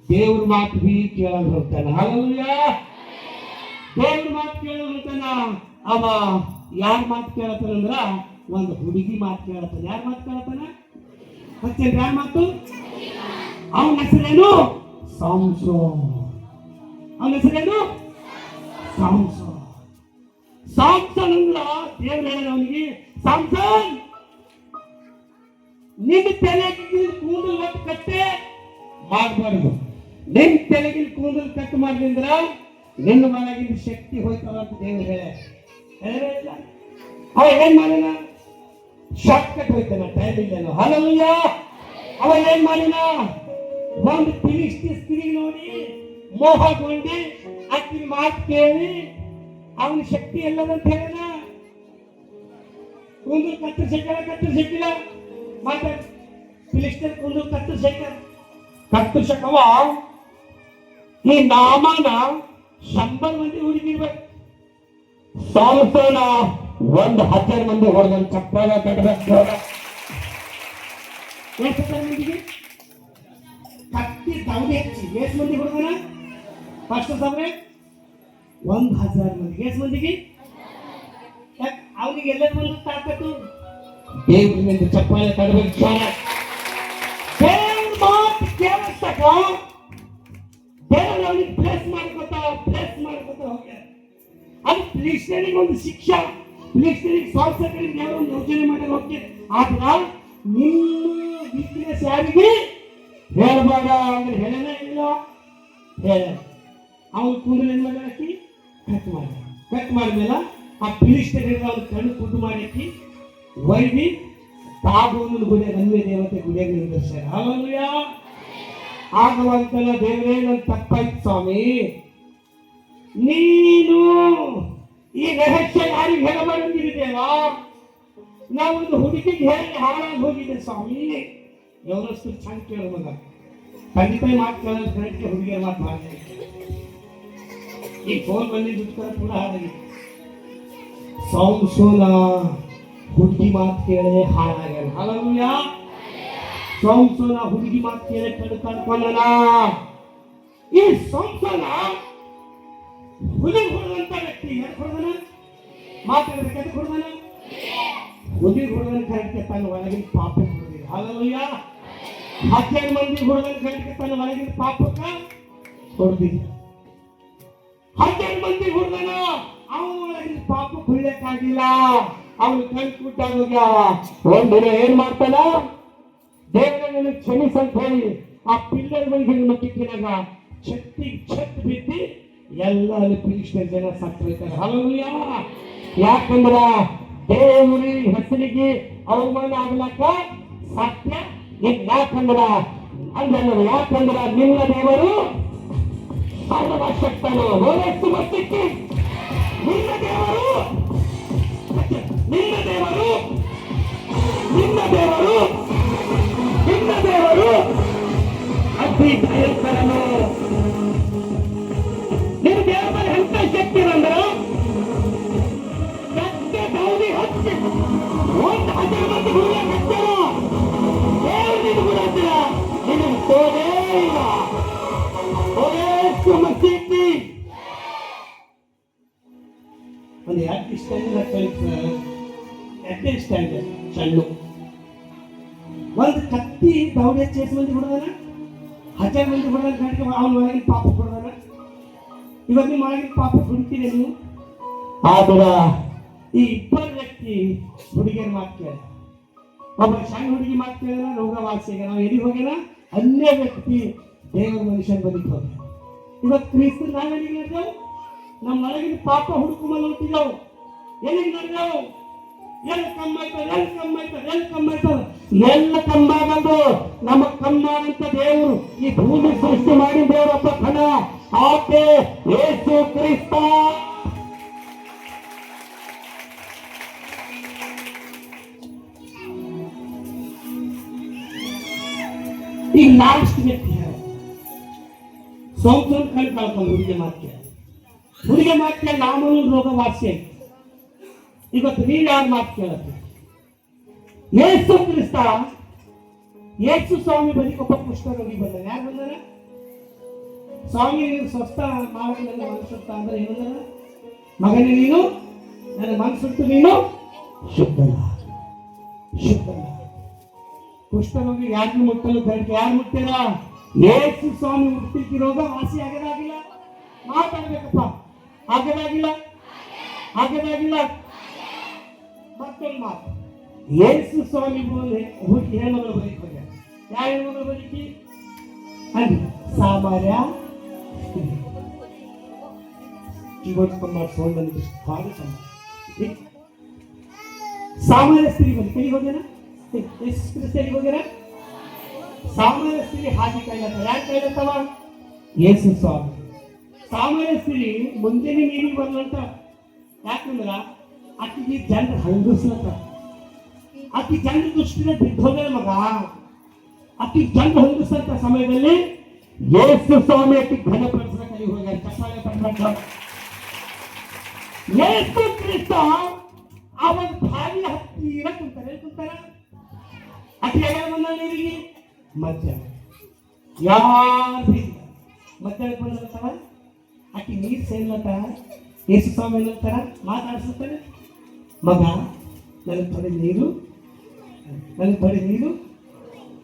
ದೇವ್ರ ಮಾತು ಬಿ ಕೇಳೋದು ಹೋಗ್ತಾನ. ಹಲ್ಲೆಲೂಯಾ. ದೇವ್ರ ಮಾತು ಕೇಳೋದು ಹೋಗ್ತಾನ. ಅವ ಯಾರ ಮಾತು ಕೇಳತ್ತಾನಂದ್ರ ಒಂದು ಹುಡುಗಿ ಮಾತು ಕೇಳತ್ತಾನ. ಯಾರ ಮಾತು ಕೇಳತ್ತಾನ? ಹಚ್ಚೇನ್ ಯಾರ ಮಾತು? ಅವನ ಹೆಸರೇನು? ಸಾಮ್ಸೋನ್. ಅವನ ಹೆಸರೇನು? ಸಾಮ್ಸೋನ್. ಸಾಮ್ಸನ್ ಅಂದ್ರ ದೇವ್ರ ಹೇಳ ಅವನಿಗೆ, ಸಾಮ್ಸನ್ ನಿನ್ನ ತಲೆಗಿನ ಕೂದಲು ಒಟ್ಟು ಕಟ್ಟೆ ಮಾಡಬಾರ್ದು. ನಿನ್ನ ತಲೆಗಿನ ಕೂದಲು ಕಟ್ ಮಾಡಿದ್ರ ನಿನ್ನ ಮನೆಗಿನ ಶಕ್ತಿ ಹೋಯ್ತವ ಅಂತ ದೇವ್ರು ಹೇಳ. ಅವ ಏನ್ ಮಾಡಿನ? ಶಾರ್ಟ್ ಕಟ್ ಹೋಯ್ತಾನ, ಟೈಮ್ ಇಲ್ಲೇನೋ. ಹಲ್ಲೆಲೂಯಾ. ಅವ ಏನ್ ಮಾಡಿನ? ಒಂದು ಸ್ತ್ರೀ ನೋಡಿ ಮೋಹಗೊಂಡು ಅಕ್ಕಿನ ಮಾತು ಕೇಳಿ ಅವನ ಶಕ್ತಿ ಎಲ್ಲದಂತ ಹೇಳ. ಕೂದಲು ಕತ್ತರಿಸಿಲ್ಲ ಮಾತಾಡ. ಫಿಲಿಸ್ತೀನ್ ಕೂದಲು ಕತ್ತರಿಸಕವ ಈ ನಾಮನ 100 ಮಂದಿ ಹುಡುಗಿರ್ಬೇಕು. ಸಾಮ್ಸೋನ 1000 ಮಂದಿ ಹೊಡೆದ. ಚಪ್ಪಾಳ ಕಟ್ಟಬೇಕು. ಎಷ್ಟು ಮಂದಿಗೆ ಕತ್ತಿ ದೌಡೆ ಹಚ್ಚಿ ಎಷ್ಟು ಮಂದಿ ಹೊಡೆದನ? ಫಸ್ಟ್ ಸಾವಿರ 1000 ಮಂದಿಗೆ. ಎಷ್ಟು ಮಂದಿಗೆ? ಅವನಿಗೆ ಎಲ್ಲರ ಮಂದಿ ತಾಕತ್ತು ದೇವ್ರಿಂದ. ಚಪ್ಪಾಳೆ ಕಟ್ಟಬೇಕು. ದೇವ್ರ ಮಾತು ಕೇಳಿಸ್ತಕ ದೇವ್ರು ಅವನಿಗೆ ಪ್ಲೇಸ್ ಮಾಡ್ಕೊತ ಹೋಗ್ಯಾರ. ಅದು ಫಿಲಿಸ್ತೀನಿಗೆ ಒಂದು ಶಿಕ್ಷಾ. ಫಿಲಿಸ್ತೀನಿಗೆ ಸಾಲ್ಸಗಳಿಗೆ ದೇವರು ಒಂದು ಯೋಚನೆ ಮಾಡಿ ಹೋಗ್ತಾರೆ. ಆದ್ರ ನಿಮ್ಮ ವೀಕ್ನೆಸ್ ಯಾರಿಗೆ ಹೇಳ್ಬೇಡ ಅಂದ್ರೆ ಹೇಳನ ಇಲ್ಲ. ಹೇಳ ಅವನು ಕೂದಲು ಏನ್ ಮಾಡಿ ಕಟ್ ಮಾಡಿದ್ಮೇಲೆ ಆ ಫಿಲಿಸ್ತೀನಿಗೆ ಅವ್ನು ಕಣ್ಣು ಕುಟ್ಟು ಮಾಡಿಕ್ಕಿ ಒಯ್ದಿ ತಾಗೋನ ಗುಡಿಯಾಗ ಅನ್ಯ ದೇವತೆ ಗುಡಿಯಾಗ ನಿಂದಿರ್ಸ್ಯಾರ. ಹಲ್ಲೆಲೂಯಾ. ಆಗವಂತನ ದೇವರೇ ನನ್ನ ತಪ್ಪಾಯ್ತು ಸ್ವಾಮಿ, ನೀನು ಈ ರಹಸ್ಯ ಯಾರಿಗೆ ಹೇಳಬಾರದಿದೆಯಲ್ಲ, ನಾವೊಂದು ಹುಡುಗಿಗೆ ಹೇಳಿ ಹಾಳಾಗಿ ಹೋಗಿದೆ ಸ್ವಾಮಿ. ಎವರಷ್ಟು ಚಂದ ಕೇಳ ಮಗ, ತಂದೆ ತಾಯಿ ಮಾತು ಕೇಳೋದು ಕರೆಕ್ಟ್, ಹುಡುಗಿಯರ ಮಾತು ಹಾಗೆ. ಈ ಫೋನ್ ಬಂದಿದ್ದು ಕೂಡ ಹಾಳಾಗಿದೆ. ಸೋನ ಹುಡುಗಿ ಮಾತು ಕೇಳೇ ಹಾಳಾಗ್ಯಾನ. ಹಲೋಯ ಸೋನ ಹುಡುಗಿ ಮಾತು ಕೇಳಿ ಕಣ್ಕೊಂಡನ. ಈ ಸೋನ ಹುಲಿ ಹೊಡೆದಂತ ವ್ಯಕ್ತಿ ಯಾರು ಹೊಡೆದನ? ಮಾತಾಡಬೇಕಾದ್ರೆ ಹೊಡೆದನ. ಹುಲಿ ಹೊಡೆದನ ಕರೆಕ್ಟ್ ತನ್ನ ಒಳಗಿನ ಪಾಪ ಹೊಡೆದಿದೆ. ಹಲೋಯ 12 ಮಂದಿ ಹೊಡೆದನ ಕರೆಕ್ಟ್ ತನ್ನ ಒಳಗಿನ ಪಾಪಕ್ಕ ಹೊಡೆದಿದೆ. 12 ಮಂದಿ ಹೊಡೆದನ, ಅವನ ಒಳಗಿನ ಪಾಪ ಹೊಳ್ಯಕ್ಕಾಗಿಲ್ಲ. ಅವನು ಕೈ ಕುಟ್ಟಾಗ ಹೋಗ್ಯಾವ. ಒಂದಿನ ಏನ್ ಮಾಡ್ತಾನ, ದೇವರನ್ನು ಕ್ಷಮಿಸಂತ ಹೇಳಿ ಆ ಪಿಲ್ಲರ್ ಮಂದಿಗೆ ಕಿಕ್ಕಿನಾಗ ಛತ್ ಬಿದ್ದಿ ಎಲ್ಲ ಪ್ರೀಷ್ಟ ಜನ ಸತ್ತೋಯ್ತಾರೆ. ಹಲೋಯ ಯಾಕಂದ್ರ ದೇವರಿ ಹೆಸರಿಗೆ ಅವಮಾನ ಆಗ್ಲಕ್ಕ ಸತ್ಯ. ಯಾಕಂದ್ರ ಯಾಕಂದ್ರ ನಿನ್ನ ದೇವರು ಸರ್ವಶಕ್ತನು. ಮತ್ತಿಕ್ಕೆ ನಿನ್ನ ದೇವರು ನಿನ್ನ ದೇವರು ನಿನ್ನ ದೇವರು ನಿನ್ನ ದೇವರು ಅತಿ ಭಯಂಕರನು. ನಿನ್ನ ದೇವರ ಎಂತ ಶಕ್ತಿ ಬಂದ್ರ ಸತ್ಯ ಗೌರಿ ಹಚ್ಚಿ ಒಂದು 10 ಮಂದಿ ಗುರುಗಳ ಹಚ್ಚಾರ. ದೇವರು ನಿನ್ನ ಗುರು ಹಚ್ಚಿರ ನಿನಗೆ ತೋರೇ ಇಲ್ಲ. ಮಸ್ತಿ ಒಂದು 2 ಸ್ಟ್ಯಾಂಡ್ ಸ್ಟ್ಯಾಂಡ್ ಸಣ್ಣ ಒಂದು ಕತ್ತಿ ದೌಡೆ ಚೇಸ್ ಮಂದಿ ಹೊಡೆದಾನ. 1000 ಮಂದಿ ಹೊಡೆದ ಗಂಟೆ ಅವನ ಒಳಗಿನ ಪಾಪ ಹೊಡೆದಾನ. ಇವಾಗ ನಿಮ್ಮ ಒಳಗಿನ ಪಾಪ ಹುಡುಕಿದೆ ನೀವು. ಆದ್ರ ಈ 2 ವ್ಯಕ್ತಿ ಹುಡುಗಿಯರ ಮಾತು ಕೇಳ, ಒಬ್ಬ ಸಣ್ಣ ಹುಡುಗಿ ಮಾತು ಕೇಳಿದ ರೋಗ ವಾಸಿಯಾಗ ನಾವು ಎಲ್ಲಿ ಹೋಗ್ಯಾನ. ಅಲ್ಲೇ ವ್ಯಕ್ತಿ ದೇವರ ಮನುಷ್ಯನ ಬದುಕಿ ಹೋಗ. ಇವತ್ತು ಕ್ರಿಸ್ತ ನಾವೆಲ್ಲಿಗೆ ನಡೆದವು, ನಮ್ಮ ಒಳಗಿನ ಪಾಪ ಹುಡುಕುಮಲ್ಲಿ ಹೊಟ್ಟಿದೆವು. ಎಲ್ಲಿಗೆ ನಡೆದವು? ಎಲ್ಲ ಕಮ್ಮಾಗಂದು ನಮ್ಮ ಕಮ್ಮಾದಂತ ದೇವರು ಈ ಭೂಮಿ ಸೃಷ್ಟಿ ಮಾಡಿ ದೇವರಪ್ಪ ಖನ ಆಕೆ ಯೇಸು ಕ್ರಿಸ್ತ. ಈಗ ಲಾಸ್ಟ್ ವ್ಯಕ್ತಿ ಸೋಂಕು ಕಳ್ಕೊಂಡು ಹುಡುಗಿ ಮಾತು ನಾಮನು ರೋಗ ವಾಸಿ ಆಯ್ತು. ಇವತ್ತು ನೀವು ಯಾರು ಮಾತು ಕೇಳುತ್ತೆ? ಯೇಸು ಕ್ರಿಸ್ತ ಯೇಸು ಸ್ವಾಮಿ ಬಳಿ ಒಬ್ಬ ಕುಷ್ಠರೋಗಿ ಬಂದ. ಯಾರು ಬಂದಾರ? ಸ್ವಾಮಿ ನೀನು ಸ್ವಸ್ಥ ಮಾಡಕ್ಕೆ ನನ್ನ ಮನಸ್ಸುತ್ತ ಅಂದ್ರೆ ಏನಂದಾರ? ಮಗನೇ ನೀನು ನನ್ನ ಮನಸ್ಸುಟ್ಟು ನೀನು ಶುದ್ಧನ. ಕುಷ್ಠರೋಗಿ ಯಾರು ಮುಟ್ಟಲು ಗಂಟೆ ಯಾರು ಮುಟ್ಟಾರ? ಯೇಸು ಸ್ವಾಮಿ ಮುಟ್ಟಿಕ್ಕೆ ರೋಗ ವಾಸಿ ಆಗದಾಗಿಲ್ಲ. ಮಾತಾಡ್ಬೇಕಪ್ಪ, ಆಗದಾಗಿಲ್ಲ. ಮತ್ತೊಂದು ಮಾತು, ಯೇಸು ಸ್ವಾಮಿ ಹೋಗಿ ಹೆಣ್ಮಗಳು ಬರೀಕ್ ಹೋಗ್ಯಾರ. ಯಾವ ಹೆಣ್ಮಗಳು ಬರೀಕಿ ಅಲ್ಲಿ ಸಾಮಾರ್ಯ ಸಾಮಾನ್ಯ ಸ್ತ್ರೀ ಬರೀ ಎಲ್ಲಿಗೆ ಹೋಗ್ಯಾರ? ಎಲ್ಲಿಗೆ ಹೋಗ್ಯಾರ? ಸಾಮಾನ್ಯ ಸ್ತ್ರೀ ಹಾಗೆ ಕೈಲತ್ತ. ಯಾಕೆ ಕೈಲತ್ತವ? ಯೇಸು ಸ್ವಾಮಿ. ಸಾಮಾನ್ಯ ಸ್ತ್ರೀ ಮುಂಜಾನೆ ನೀರಿಗೆ ಬರ್ಲಂತ. ಯಾಕಂದ್ರ ಆಕಿಗೆ ಜನರು ಹಂಗಿಸ್ಲತ್ತ. ಆಕಿ ಜನರ ದೃಷ್ಟಿನ ಬಿದ್ದೋಗ್ಯಾರ ಮಗ. ಆಕಿ ಜನರು ಹಂಗಿಸಂತ ಸಮಯದಲ್ಲಿ ಯೇಸು ಸ್ವಾಮಿ ಆಕಿ ಘನಪಡಿಸಿದ ಕೈ ಹೋಗ್ಯಾರ. ಚಪ್ಪಾಳೆ ಪಡ್ಕೊಂಡ ಯೇಸು ಕ್ರಿಸ್ತ ಅವನ ಭಾರಿ ಹತ್ತಿರ ಕುಂತಾರ. ಆಕಿ ಯಾವಾಗ ಬಂದ ನೀರಿಗೆ? ಮಧ್ಯಾಹ್ನ. ಯಾರು ಮಧ್ಯಾಹ್ನ ಬಂದಿರ್ತಾರ. ಆಕಿ ನೀರು ಸೇರ್ಲತ್ತ. ಯೇಸು ಸ್ವಾಮಿ ಏನಂತಾರ? ಮಾತಾಡ್ಸುತ್ತಾರೆ. ಮಗ ನನಗೆ ಬರೀ ನೀರು.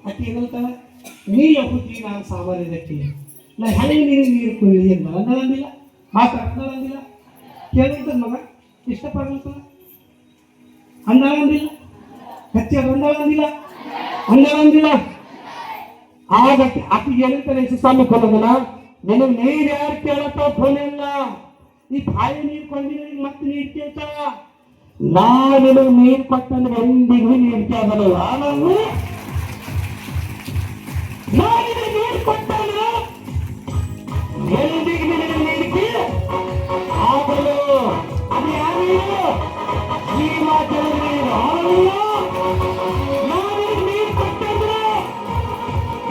ಆಕಿ ಏನಂತಾರ? ನೀ ಹುಟ್ಟಿ ನಾನು ಸಾಮಾನ್ಯದಕ್ಕೆ ನಾ ಹಳೆ ನೀರು ಕುಡಿದಿ ಅಂದಿಲ್ಲ. ಮಾತಾಡಂದಿಲ್ಲ. ಕೇಳಿದ ಮಗ ಇಷ್ಟಪಡಂತ ಅಂದಿಲ್ಲ. ಕಚ್ಚೆ ಅಂದಿಲ್ಲ. ಆಗ ಆಕಿಗೆ ಏನಂತಾರೆ ಯೇಸು ಸ್ವಾಮಿ ಕೊಡೋದಲ್ಲ, ನಿನಗೆ ನೀರು ಯಾರು ಕೇಳತ್ತ ಫೋನ್ ಇಲ್ಲ. ಈ ಬಾಯಿ ನೀರು ಕೊಂಡಿನ ಮತ್ತೆ ನೀರು ಕೇಳ್ತಾವ. ನಾನು ನೀರು ಕೊಟ್ಟಂದ್ರೆ ಎಂದಿಗೂ ನೀರು ಕೇಳಲ್ಲ. ನಾನು ನೀರು ಕೊಟ್ಟಂದ್ರೆ ಎಂದಿಗೂ ನಿನಗೆ ನೀರು ಆಗಲು. ಅದು ಜೀವ ಜಲನೀರು. ನಾನು ನೀರು ಕೊಟ್ಟಿದ್ರೆ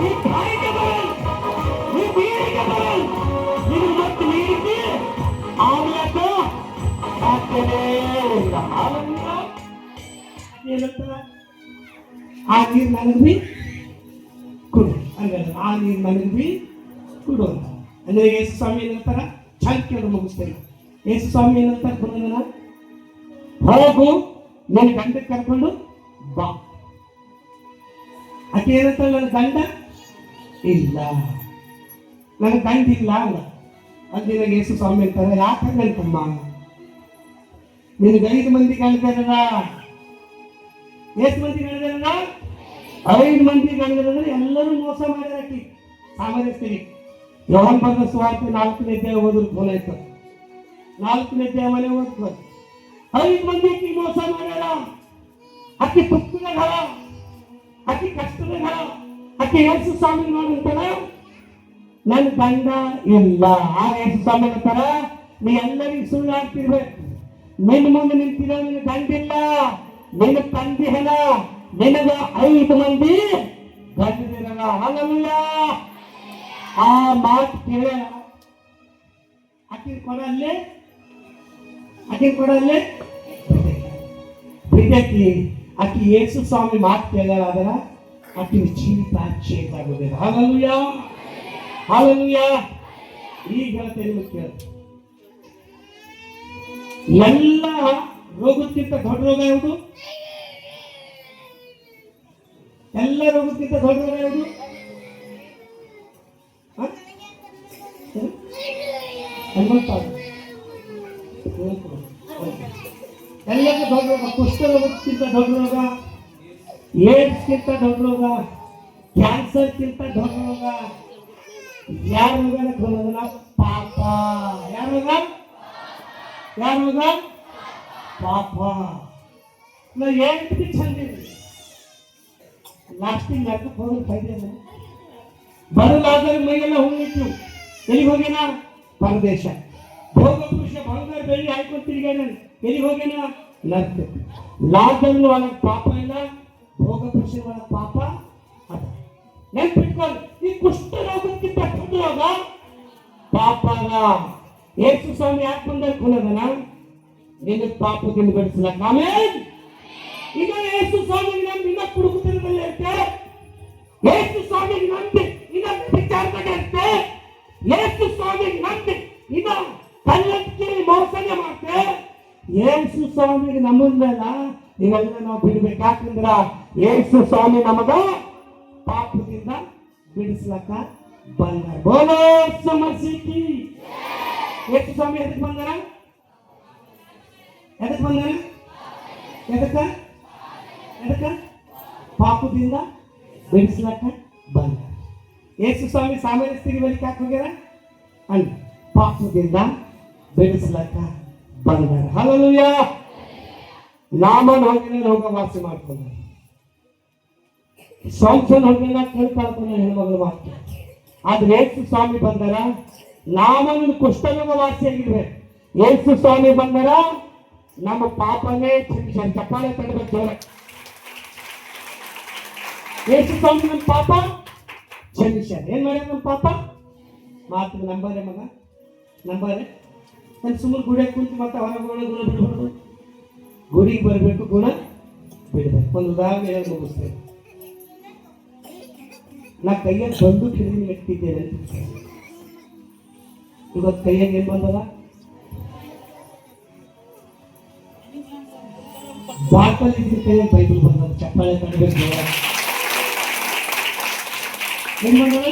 ಈ ಬಾಯಿಗೆ ಬರಲ್, ಈ ನೀರಿಗೆ ಬರಲ್, ಇದು ಮತ್ತೆ ನೀರಿಗೆ ಆಮ್ಲಕ ಸಾಧ್ಯನೇ ಇಲ್ಲ. ಏನಂತಾರ? ಆ ನೀರು ನನಗೆ ಬಿ ಕೊಡು ಅಂದ್ರೆ ಆ ನೀರು ನನಗೆ ಬಿ ಕೊಡು ಅಂತ. ಅಂದ್ರೆ ಯೇಸು ಸ್ವಾಮಿ ಏನಂತಾರ? ಚಂದ ಕೇಳಿ ಮುಗಿಸ್ತೇನೆ. ಯೇಸು ಸ್ವಾಮಿ ಏನಂತಾರ? ಬಂದನ ಹೋಗು, ನನ್ನ ಗಂಡ ಕರ್ಕೊಂಡು ಬಾ. ಆಕೆ ಏನಂತ? ನನ್ನ ಗಂಡ ಇಲ್ಲ, ನನ್ನ ಗಂಡ ಇಲ್ಲ ಅಲ್ಲ. ಅಂದಿನ ಯೇಸು ಸ್ವಾಮಿ ಅಂತಾರ, ಯಾಕಂದ್ರೆ ತಮ್ಮ ನಿನಗೆ 5 ಮಂದಿ ಗಂಡದಲ್ಲ. ಎಷ್ಟು ಮಂದಿ ಗಂಡದಲ್ಲ? 5 ಮಂದಿ ಗಂಡದ್ರೆ ಎಲ್ಲರೂ ಮೋಸ ಮಾಡ್ಯಾರ. ಆಕಿ ಸಾಮರಸ್ಯರಿಗೆ ಯೋಹಾನ ಬರೆದ ಸುವಾರ್ತೆ 4ನೇ ಅಧ್ಯಾಯ ಓದಿದ್ರು ಫೋನ್ ಆಯ್ತು. 4ನೇ ಅಧ್ಯಾಯ ಮನೆ ಓದ್ಕೊ. 5 ಮಂದಿ ಆಕಿ ಮೋಸ ಮಾಡ್ಯಾರ. ಆಕಿ ದುಃಖದ ಘಳ, ಆಕಿ ಕಷ್ಟದ ಘಳ. ಆಕಿ ಯೇಸು ಸ್ವಾಮಿ ನೋಡಂತಾರ, ನನ್ನ ಗಂಡ ಇಲ್ಲ. ಆ ಯೇಸು ಸ್ವಾಮಿ ಅಂತಾರ, ನೀ ಎಲ್ಲರಿಗೂ ಸುಳ್ಳು ಆಗ್ತಿರ್ಬೇಕು. ನಿನ್ನ ಮುಂದೆ ನಿಂತಿರೋ ನಿನ್ನ ಗಂಡಿಲ್ಲ, ನಿನ್ನ ತಂದೆ ಹೆಣ, ನಿನಗ 5 ಮಂದಿ ಗಂಡದಿರಲ್ಲ. ಹಾಗಲ್ಲ ಆ ಮಾತು ಕೇಳ ಆಕಿ ಕೊಡಲ್ಲೇ, ಆಕಿ ಕೊಡಲ್ಲೇ ಬಿದ್ದಕ್ಕೆ. ಆಕಿ ಯೇಸು ಸ್ವಾಮಿ ಮಾತು ಕೇಳಾದ್ರ ಆಕಿನ ಜೀವಿತ ಚೇಂಜ್ ಆಗೋದಿಲ್ಲ. ಹಾಗಲ್ಲೂಯ, ಹಾಗಲ್ಲೂಯ. ಈಗ ಹೇಳ್ತೇನೆ, ಕೇಳ. ಎಲ್ಲ ರೋಗಕ್ಕಿಂತ ದೊಡ್ಡ ರೋಗ ಯಾವುದು? ಎಲ್ಲ ರೋಗಕ್ಕಿಂತ ದೊಡ್ಡ ರೋಗ ಯಾವುದು? ಎಲ್ಲಕ್ಕೂ ದೊಡ್ಡ ರೋಗ. ಕುಷ್ಠ ರೋಗಕ್ಕಿಂತ ದೊಡ್ಡ ರೋಗ, ಏಡ್ಸ್ಗಿಂತ ದೊಡ್ಡ ರೋಗ, ಕ್ಯಾನ್ಸರ್ಗಿಂತ ದೊಡ್ಡ ರೋಗ. ಯಾರ ರೋಗನ ಬರೋದಲ್ಲ? ಪಾಪ. ಯಾರ ರೋಗ? ಯಾರ ರೋಗ? ಪಾಪ. ನಾವು ಹೇಳ್ತೀವಿ ಚಂದ ಲಾಸ್ಟಿಂಗ್ ಲೆಕ್ಕಕ್ಕೆ ಹೋಗೋದು ಫೈದೆ ಅಲ್ಲ. ಬರಲಾದರೆ ಮೈಗೆಲ್ಲ ಹೋಗಿತ್ತು. ಎಲ್ಲಿಗೆ ಹೋಗ್ಯಾನ? ಪರದೇಶ. ಭೋಗ ಪುರುಷ ಬಂಗಾರ ಬೆಳ್ಳಿ ಹಾಕೊಂಡು ತಿರುಗಾಡ. ಎಲ್ಲಿಗೆ ಹೋಗ್ಯಾನ? ಲರ್ಕ. ಲಾಜರ್ ಒಳಗೆ ಪಾಪ ಇಲ್ಲ, ಭೋಗ ಪುರುಷ ಒಳಗೆ ಪಾಪ ಅದ. ನೆನ್ಪಿಟ್ಕೊಳ್ಳಿ, ಈ ಕುಷ್ಠ ರೋಗಕ್ಕಿಂತ ದೊಡ್ಡ ರೋಗ ಪಾಪ ಅದ. ಯೇಸು ಸ್ವಾಮಿ ಯಾಕೆ ಬಂದ ಕುಲದನ? ನಿನ್ನ ಪಾಪದಿಂದ ಬಿಡಿಸ್ಲಕ್ಕ. ಆಮೇಲೆ ಈಗ ಯೇಸು ಸ್ವಾಮಿಗೆ ನಂಬಿ ಇನ್ನ ಕುಡುಕುತನದಲ್ಲಿ ಇರುತ್ತೆ. ಯೇಸು ಸ್ವಾಮಿಗೆ ನಂಬಿ ಇನ್ನ ವಿಚಾರದಾಗ ಇರುತ್ತೆ. ಯೇಸು ಸ್ವಾಮಿಗೆ ನಂಬಿ ಇನ್ನ ಕಲ್ಲಕ್ಕೆ ಮೋಸನೆ ಮಾಡ್ತೆ. ಯೇಸು ಸ್ವಾಮಿಗೆ ನಮ್ಮನ್ನೆಲ್ಲ ಇವೆಲ್ಲ ನಾವು ಬಿಡ್ಬೇಕು. ಯಾಕಂದ್ರ ಯೇಸು ಸ್ವಾಮಿ ನಮಗ ಪಾಪದಿಂದ ಬಿಡಿಸ್ಲಕ್ಕ ಬಂದಾರ. ಬೋಲೋ ಸಮರ್ಸಿಕಿ. ಯೇಸು ಸ್ವಾಮಿ ಎದಕ್ಕೆ ಬಂದಾರ? ಎದಕ್ಕೆ ಬಂದಾರ? ಎದಕ್ಕ? ಎದಕ್ಕ? ಪಾಪದಿಂದ ಬಿಡಿಸ್ಲಕ್ಕ ಬಂದಾರ. ಯೇಸು ಸ್ವಾಮಿ ಸಾಮರಸ್ಯರಿಗೆ ಬಲಿಕ ಯಾಕೆ ಹೋಗ್ಯಾರ? ಅಲ್ಲ, ಪಾಪದಿಂದ ಬಿಡಿಸ್ಲಕ್ಕ ಬಂದಾರ. ಹಲ್ಲೆಲೂಯ. ನಾಮನ್ ಹೋಗಿನ ರೋಗ ವಾಸಿ ಮಾಡ್ಕೊಂಡ, ಸಂಸನ್ ಹೋಗಿನ ಕೇಳ್ಕೊಳ್ತಾನೆ ಹೆಣ್ಮಗಳು ಮಾಡ್ತಾರೆ. ಆದ್ರೆ ಯೇಸು ಸ್ವಾಮಿ ಬಂದಾರ, ನಾಮನ ಕುಷ್ಠರೋಗ ವಾಸಿಯಾಗಿರ್ಬೇಕು. ಯೇಸು ಸ್ವಾಮಿ ಬಂದಾರ, ನಮ್ಮ ಪಾಪನೇ ಕ್ಷಮಿಸ್ಯಾರ. ಚಪ್ಪಾಳೆ ತಡಬೇಕು ಜೋರ. ಯೇಸು ಸ್ವಾಮಿ ನಮ್ಮ ಪಾಪ ಕ್ಷಮಿಸ್ಯಾರ. ಏನ್ ಮಾಡ್ಯಾರ ನಮ್ಮ ಪಾಪ? ಮಾತು ನಂಬರೇ ಮಗ, ನಂಬರೇ. ನಾನು ಸುಮ್ಮನೆ ಗುಡಿಯಾಗ ಕುಂತು ಮತ್ತೆ ಹೊರಗೆ ಗುಣ ಬಿಡ್ಬಾರ್ದು. ಗುಡಿಗೆ ಬರಬೇಕು, ಗುಣ ಬಿಡ್ಬೇಕು. ಒಂದು ಉದಾಹರಣೆ ಹೇಳಿ ಮುಗಿಸ್ತೇನೆ. ನಾ ಕೈಯಲ್ಲಿ ಬಂದು ಹಿಡಿದು ಇಟ್ಟಿದ್ದೇನೆ ಅಂತ. ಇವತ್ತು ಕೈಯಾಗ ಏನ್ ಬಂದದ? ಬಾಟಲ್ ಇದ್ರೆ ಕೈಯಲ್ಲಿ ಬೈಬಲ್ ಬಂದದ. ಚಪ್ಪಾಳೆ ತಡಬೇಕು. ಏನ್ ಬಂದದ?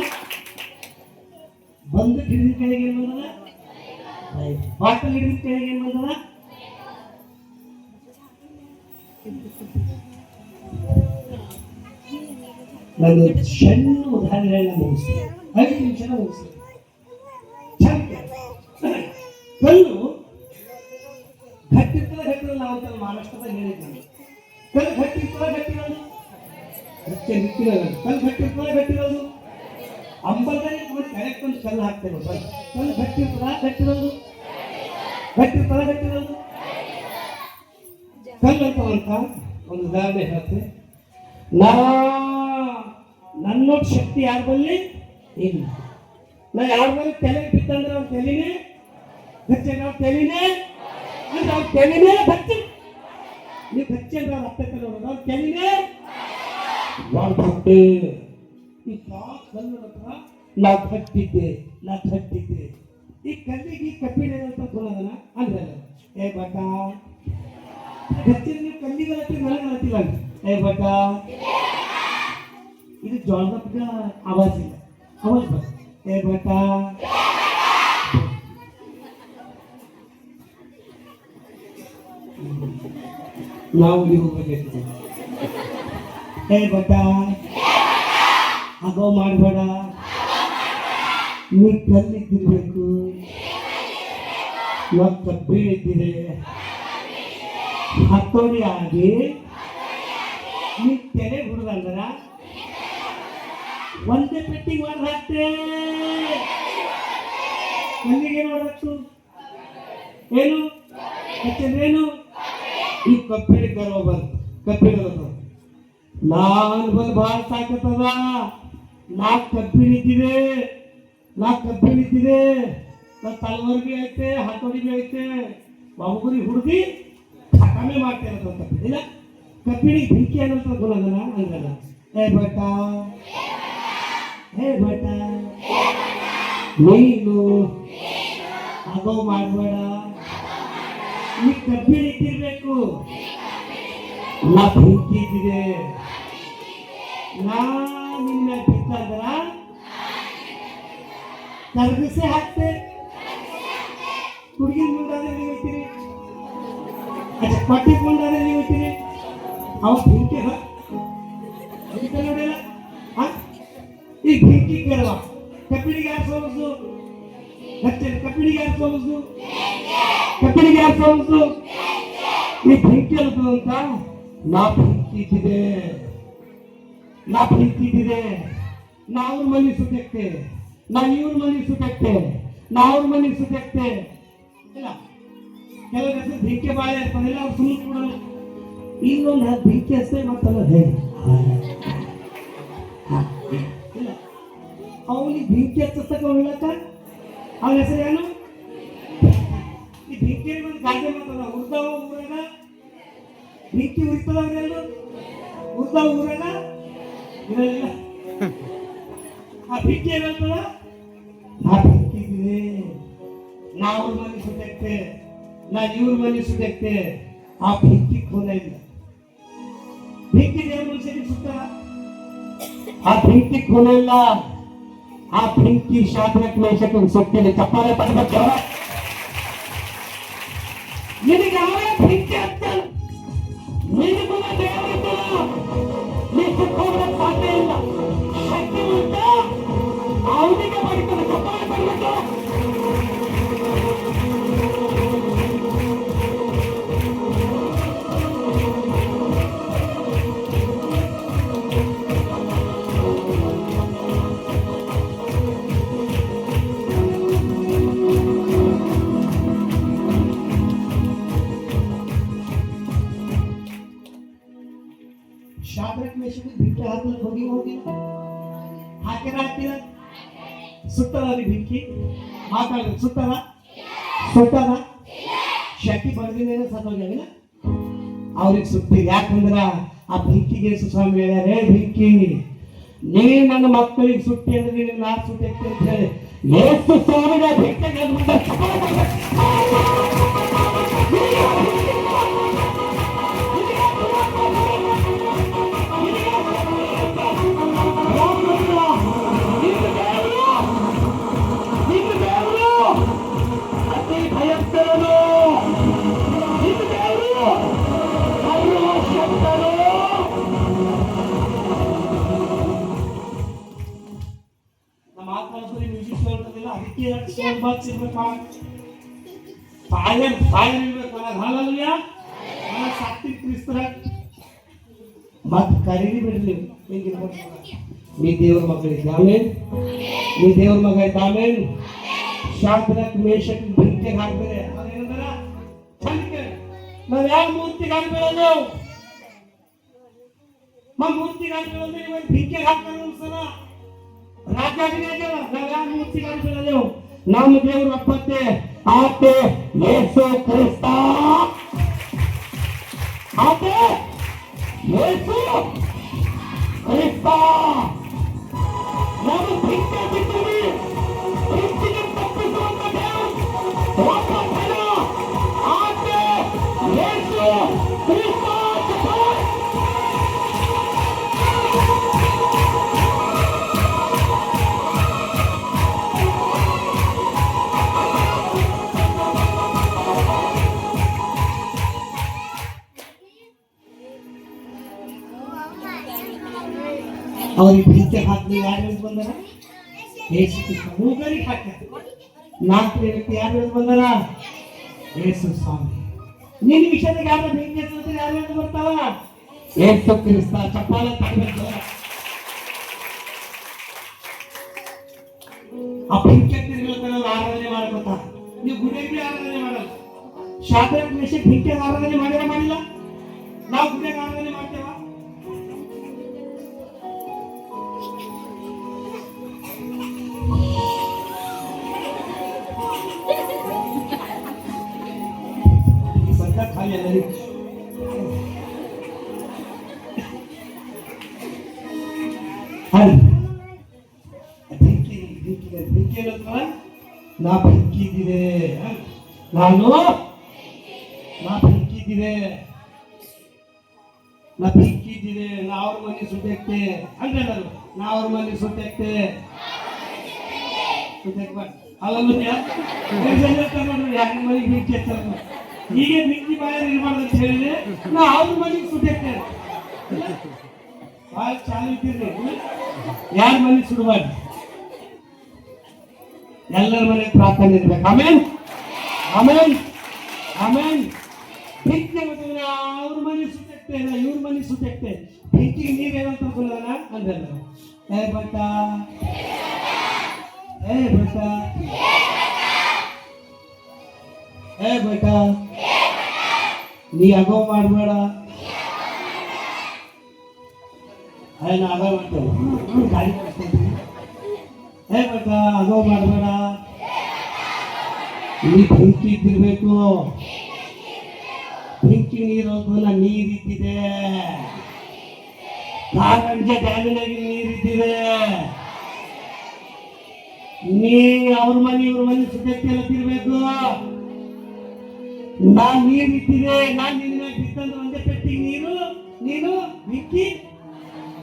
ಬಂದು ಹಿಡಿದ ಕೈಯಾಗ ಏನ್ ಬಂದದ? ಬಾಟಲ್ ಹಿಡಿದ ಕೈಯಾಗ ಏನ್ ಬಂದದ? ನಾನು ಸಣ್ಣ ಉದಾಹರಣೆಗಳನ್ನ ಮುಗಿಸ್ತೇನೆ. 5 ನಿಮಿಷ ಮುಗಿಸ್ತೇನೆ. ಕಲ್ಲು ಗಟ್ಟಿರ್ತದ ಗಟ್ಟಿರಲ್ಲ. ನಾವು ಮಹಾರಾಷ್ಟ್ರದಾಗ ಹೇಳಿದ್ದೆ, ಕಲ್ಲು ಗಟ್ಟಿರ್ತದ ಗಟ್ಟಿರೋದು ಕಲ್ಲು ಗಟ್ಟಿರ್ತದ ಗಟ್ಟಿರೋದು. ಅಂಬಲ್ದಾಗ ಕರೆಕ್ಟ್ ಒಂದು ಕಲ್ಲು ಹಾಕ್ತೇವೆ. ಕಲ್ಲು ಗಟ್ಟಿರ್ತದ ಗಟ್ಟಿರೋದು, ಗಟ್ಟಿರ್ತದ ಗಟ್ಟಿರೋದು. ಕಲ್ಲಂತ ಒಂದು ಉದಾಹರಣೆ ಹೇಳ್ತೆ. ನನ್ನೋಟ್ ಶಕ್ತಿ ಯಾರ ಬಲ್ಲಿ ಇಲ್ಲ. ನಾ ಯಾರ ಬಲ್ಲಿ ತಲೆ ಬಿತ್ತಂದ್ರೆ ಅವ್ನ ತಲೆನೇ ಗಚ್ಚ, ನಾವು ತಲೆನೇ ಅಂದ್ರೆ ಅವ್ರ ತಲೆನೇ ಗಚ್ಚಿ. ನೀವು ಗಚ್ಚಿ ಅಂದ್ರೆ ಅವ್ರ ಅಪ್ಪ ನೋಡೋದು, ಅವ್ರ ತಲೆನೇ வாழ்ந்துட்டு ಈ ಕಲ್ಲು ಹತ್ರ ನಾ ಕಟ್ಟಿದ್ದೆ. ಈ ಕಲ್ಲಿಗೆ ಕಬ್ಬಿಣ ಅಂತ ಕೊಡೋದನ ಅಂದ್ರೆ ಏ ಬಟ ಗಚ್ಚಿನ ನೀವು ಕಲ್ಲಿಗಲತ್ತಿ ನನಗಲತ್ತಿಲ್ಲ. ಏ ಬಟ ಇದು ಜೋಳದ ಆವಾಜ್ ಇಲ್ಲ, ಆವಾಜ್ ಬರ್ ಏ ಬಟ ನಾವು ಹೋಗ್ಬೇಕು. ಏ ಬಟ ಆಗೋ ಮಾಡಬೇಡ, ನೀ ಕಲ್ಲಿದ್ದಿರ್ಬೇಕು, ನಾವು ಕಬ್ಬಿಣಿದ್ದಿದೆ ಹತ್ತೋಡಿ ಆಗಿ ನೀ ತೆರೆ ಹುಡುಗಂದ್ರ ಒಂದೇ ಪೆಟ್ಟಿಗೆ ಮಾಡಿ ಹಾಕ್ತೆ. ಕಲ್ಲಿಗೆ ಮಾಡತ್ತು ಏನು ಏನು ಈ ಕಬ್ಬಿಣ ಗರ್ವ ಬಂತು. ಕಬ್ಬಿಣ ನಾನು ಬಂದು ಭಾಳ ಸಾಕತ್ತದ. ನಾ ಕಬ್ಬಿಣಿದ್ದಿದೆ, ನಾ ತಲವಾರ್ ಬಿ ಐತೆ, ಹತೋಡಿ ಬಿ ಐತೆ, ಬಾಬುಗುರಿ ಹುಡುಗಿ ಕಮ್ಮಿ ಮಾಡ್ತೇನೆ ಅಂತ ಕಬ್ಬಿಣಿಲ್ಲ. ಕಬ್ಬಿಣಿಗೆ ಬೆಂಕಿ ಅನ್ನಂತ ಗುಣದನ ಹಂಗಲ್ಲ. ಏ ಬಟ ನೀನು ಆಗೋ ಮಾಡಬೇಡ, ನೀ ಕಬ್ಬಿಣ ಇಟ್ಟಿರ್ಬೇಕು, ನಾ ಬೆಂಕಿ ಇದ್ದಿದೆ. ನಾ ನಿನ್ನ ಬಿತ್ತಂದ್ರ ಕರ್ಗಿಸೆ ಹಾಕ್ತೆ. ಹುಡುಗಿನ ಮುಂದಾದ್ರೆ ನೀವು ಹೋಗ್ತೀರಿ, ಪಟ್ಟಿ ಮುಂದಾದ್ರೆ ನೀವು ಹೋಗ್ತೀರಿ. ಅವ ಬೆಂಕಿ ನೋಡಿಲ್ಲ. ಈ ಬೆಂಕಿ ಕೇಳುವ ಕಬ್ಬಿಣಿಗೆ ಯಾರು ಸೋಲಿಸು? ಕಬ್ಬಿಣಿಗೆ ಯಾರು ಸೋಲಿಸು? ಈ ಬೆಂಕಿ ಅಂತ ನಾ ಬೆಂಕಿ ಇದ್ದಿದೆ, ನಾ ಅವ್ರ ಮನೆ ಸುತ್ತಕ್ಕೆ, ನಾ ಇವ್ರ ಮನೆ ಸುತ್ತಕ್ಕೆ, ನಾ ಅವ್ರ ಮನೆ ಸುತ್ತಕ್ಕೆ ಇಲ್ಲ. ಕೆಲವು ಹೆಸರು ಬೆಂಕಿ ಬಾಳೆ ಇರ್ತಾನಿಲ್ಲ, ಅವ್ರು ಸುಮ್ಮನೆ ಕೊಡಲ್ಲ. ಇನ್ನೊಂದು ಬೆಂಕಿ ಅಷ್ಟೇ ಮತ್ತಲ್ಲ ಹೇಳಿ ಇಲ್ಲ. ಅವನಿಗೆ ಬೆಂಕಿ ಹಚ್ಚಕ್ಕ ಹೇಳಕ್ಕ ಅವನ ಹೆಸರು ಏನು? ಈ ಬೆಂಕಿ ಒಂದು ಗಾದೆ ಮಾತಲ್ಲ, ಉರ್ದಾವ ಊರಾಗ ಬೆಂಕಿ ಉರಿತದ ಅವರೆಲ್ಲ ಉರ್ದಾವ ಊರಾಗ ಇಲ್ಲ. ಆ ಬೆಂಕಿ ಏನಾಗ್ತದ? ನಾ ಬೆಂಕಿದ್ದೀವಿ, ನಾ ಅವ್ರ ಮನೆ ಸುತ್ತಕ್ಕೆ, ನಾ ಇವ್ರ ಮನೆ ಸುತ್ತಕ್ಕೆ. ಆ ಬೆಂಕಿ ಖೋಲ ಇಲ್ಲ. ಬೆಂಕಿ ದೇವ್ರ ಮನುಷ್ಯನಿಗೆ ಸುತ್ತ, ಆ ಬೆಂಕಿ ಖೋಲ ಇಲ್ಲ. ಆ ಬೆಂಕಿ ಶಾದ್ರಕ್ ಮೇಷಕ್ಕೆ ಸುತ್ತಿಲ್ಲ. ಚಪ್ಪಾಳೆ ಪಡ್ಬೇಕು. ನಿನಗೆ ಅವರೇ ಬೆಂಕಿ ಹತ್ತ, ನಿನಗೂ ದೇವರಿದ್ದು ನೀ ಸುತ್ತೋಗ್ರಕ್ಕೆ ಸಾಧ್ಯ ಇಲ್ಲ. ಶಕ್ತಿ ಉಂಟ ಅವನಿಗೆ ಬರೀತಾರೆ. ಚಪ್ಪಾಳೆ ಪಡ್ಬೇಕು. ಶಾದ್ರಕ್ ಮೇಷಕ್ಕೆ ಬೆಂಕಿ ಹಾಕಲಿಕ್ಕೆ ಹೋಗಿಲ್ಲ. ಹಾಕಿರ ಸುತ್ತದ ಬೆಂಕಿ ಮಾತಾಡ ಸುತ್ತದ ಶಕ್ತಿ ಬಡದಿನ ಸತ್ತೋಗಿಲ್ಲ. ಅವ್ರಿಗೆ ಸುತ್ತಿ. ಯಾಕಂದ್ರ ಆ ಬೆಂಕಿಗೆ ಸ್ವಾಮಿ ಹೇಳ್ಯಾರ, ಬೆಂಕಿ ನೀ ನನ್ನ ಮಕ್ಕಳಿಗೆ ಸುಟ್ಟಿ ಅಂದ್ರೆ ನಿನಗೆ ನಾ ಸುಟ್ಟಿ ಅಂತ ಹೇಳಿ ಎಷ್ಟು ಸ್ವಾಮಿಗಳ ಬೆಂಕಿಗೆ ಮುಂದೆ ಮತ್ ಕರೀರಿ ಬಿಡ್ಲಿ. ನೀ ದೇವ್ರ ಮಕ್ಕಳಿಗೆ ಆಮೇನ್, ನೀ ದೇವ್ರ ಮಗ ಇದ್ದ ಆಮೇನ್. ಶಾದ್ರಕ್ ಮೇಷಕ್ ಬೆಂಕಿಗೆ ಹಾಕ್ತಾರೆ. ಅದೇನಂದ್ರ ನಾವ್ ಯಾವ ಮೂರ್ತಿಗಾಗಿ ಬೀಳೋದು? ಮೂರ್ತಿಗಾಗಿ ಬೀಳೋದು ಇವತ್ತು ಭಿಕ್ಷೆ ಹಾಕ್ತಾರೆ ಒಂದ್ಸಲ ರಾಜ್ಯಾಜ್ಞೆ ಆಗ್ಯಾವ. ನಾವ್ ಯಾವ ಮೂರ್ತಿಗಾಗಿ ಬೀಳೋದು? ನಮ್ಮ ದೇವರು ಒಪ್ಪತ್ತೆ, ಆತೆ ಯೇಸು ಕ್ರಿಸ್ತ, ಆತೆ ಯೇಸು ಕ್ರಿಸ್ತ. ನಾವು ಭಿಕ್ಷೆ ಬಿಟ್ಟಿವಿ, ಭಿಕ್ಷೆಗೆ ತಪ್ಪಿಸುವಂತ ದೇವರು ಒಬ್ಬ ಆತೆ ಯೇಸು ಕ್ರಿಸ್ತ. ಅವ್ರಿಗೆ ಭಿಕ್ಷೆ ಹಾಕಿ ಯಾರು ಬಂದಾರ? ಯೇಸು ಕ್ರಿಸ್ತ. ಮೂಗರಿಗೆ ಹಾಕ್ಯಾರ. ನಾಲ್ಕು ವ್ಯಕ್ತಿ ಯಾರು ಬಂದಾರ? ಯೇಸು ಸ್ವಾಮಿ. ನಿನ್ನ ವಿಷಯದಾಗ ಯಾರು ಭಿಕ್ಷೆ ಯಾರು ಬರ್ತಾವ? ಯೇಸು ಕ್ರಿಸ್ತ. ಚಪ್ಪಾಳೆ ತಗಬೇಕು. ಆ ಭಿಕ್ಷೆ ತಿರುಗಲತ್ತಾರ, ಆರಾಧನೆ ಮಾಡ್ಕೊತ. ನೀವು ಗುಡಿಗೆ ಆರಾಧನೆ ಮಾಡಲ್ಲ. ಶಾಸ್ತ್ರ ವಿಷಯ ಭಿಕ್ಷೆ ಆರಾಧನೆ ಮಾಡಿಲ್ಲ. ನಾವು ಗುಡಿಗೆ ಆರಾಧನೆ ಮಾಡ್ತೇವ. खाली ನಾ ಬೆಂಕಿದ್ದಿದೆ, ನಾನು ಬೆಂಕಿದ್ದಿದೆ, ನಾ ಬೆಂಕಿದ್ದಿದೆ, ನಾ ಅವ್ರ ಮನೆ ಸುಟ್ಟೆ ಅಂದ್ರೆ ನಾ ಅವ್ರ ಮನೆ ಸುಟ್ಟೆ ಅಲ್ಲ ಯಾಕೆ ಮನೆಗೆ ಬೆಂಕಿ ಹಚ್ಚಾರ? ಹೀಗೆ ಬೆಂಕಿ ಬಾಯ ಇರಬಾರ್ದು ಅಂತ ಹೇಳಿದ್ರೆ ನಾ ಅವ್ರ ಮನೆಗೆ ಸುಟ್ಟೆ ಬಾಯ್ ಚಾಲು ಇಟ್ಟಿರ್ರಿ. ಯಾರ ಮನೆಗೆ ಸುಡಬಾರ್ದು, ಎಲ್ಲರ ಮನೆಗೆ ಪ್ರಾರ್ಥನೆ ಇರ್ಬೇಕು. ಆಮೇಲೆ ಆಮೇಲೆ ಆಮೇಲೆ ಬೆಂಕಿ ಅವ್ರ ಮನೆ ಸುಟ್ಟೆ, ಇವ್ರ ಮನೆ ಸುಟ್ಟೆ. ಬೆಂಕಿಗೆ ನೀರೇನಂತ ತಿಳ್ಕೊಳ್ಳೋಣ ಅಂದ್ರೆ ಏ ಬಟ್ಟ, ಏ ಬಟ್ಟ, ಏ ಬಟ್ಟ, ನೀ ಅಗೋ ಮಾಡಬೇಡ. ನಾ ಅಗೋ ಮಾಡ್ತೇವೆ, ಗಾಡಿ ಕಳಿಸ್ತೀನಿ. ಏ ಬಟ್ಟ ಅಗೋ ಮಾಡಬೇಡ, ನೀ ಬೆಂಕಿ ಇದ್ದಿರ್ಬೇಕು. ಬೆಂಕಿ ನೀರು ನೀರಿದ್ದಿದೆ, ಕಾರಂಜೆ ಡ್ಯಾಮಿನಾಗಿ ನೀರಿದ್ದಿದೆ. ನೀ ಅವ್ರ ಮನೆ ಇವ್ರ ಮನೆ ಸುದ್ದಕ್ಕೆ ಎಲ್ಲ ತಿರ್ಬೇಕು. ನಾನ್ ನೀರ್ ಇಟ್ಟಿದೆ, ನಾನ್ ನಿನ್ನ ಬಿತ್ತಂದ್ರೆ ಒಂದೇ ಪೆಟ್ಟಿಗೆ ನೀರು, ನೀನು ಬಿಕ್ಕಿ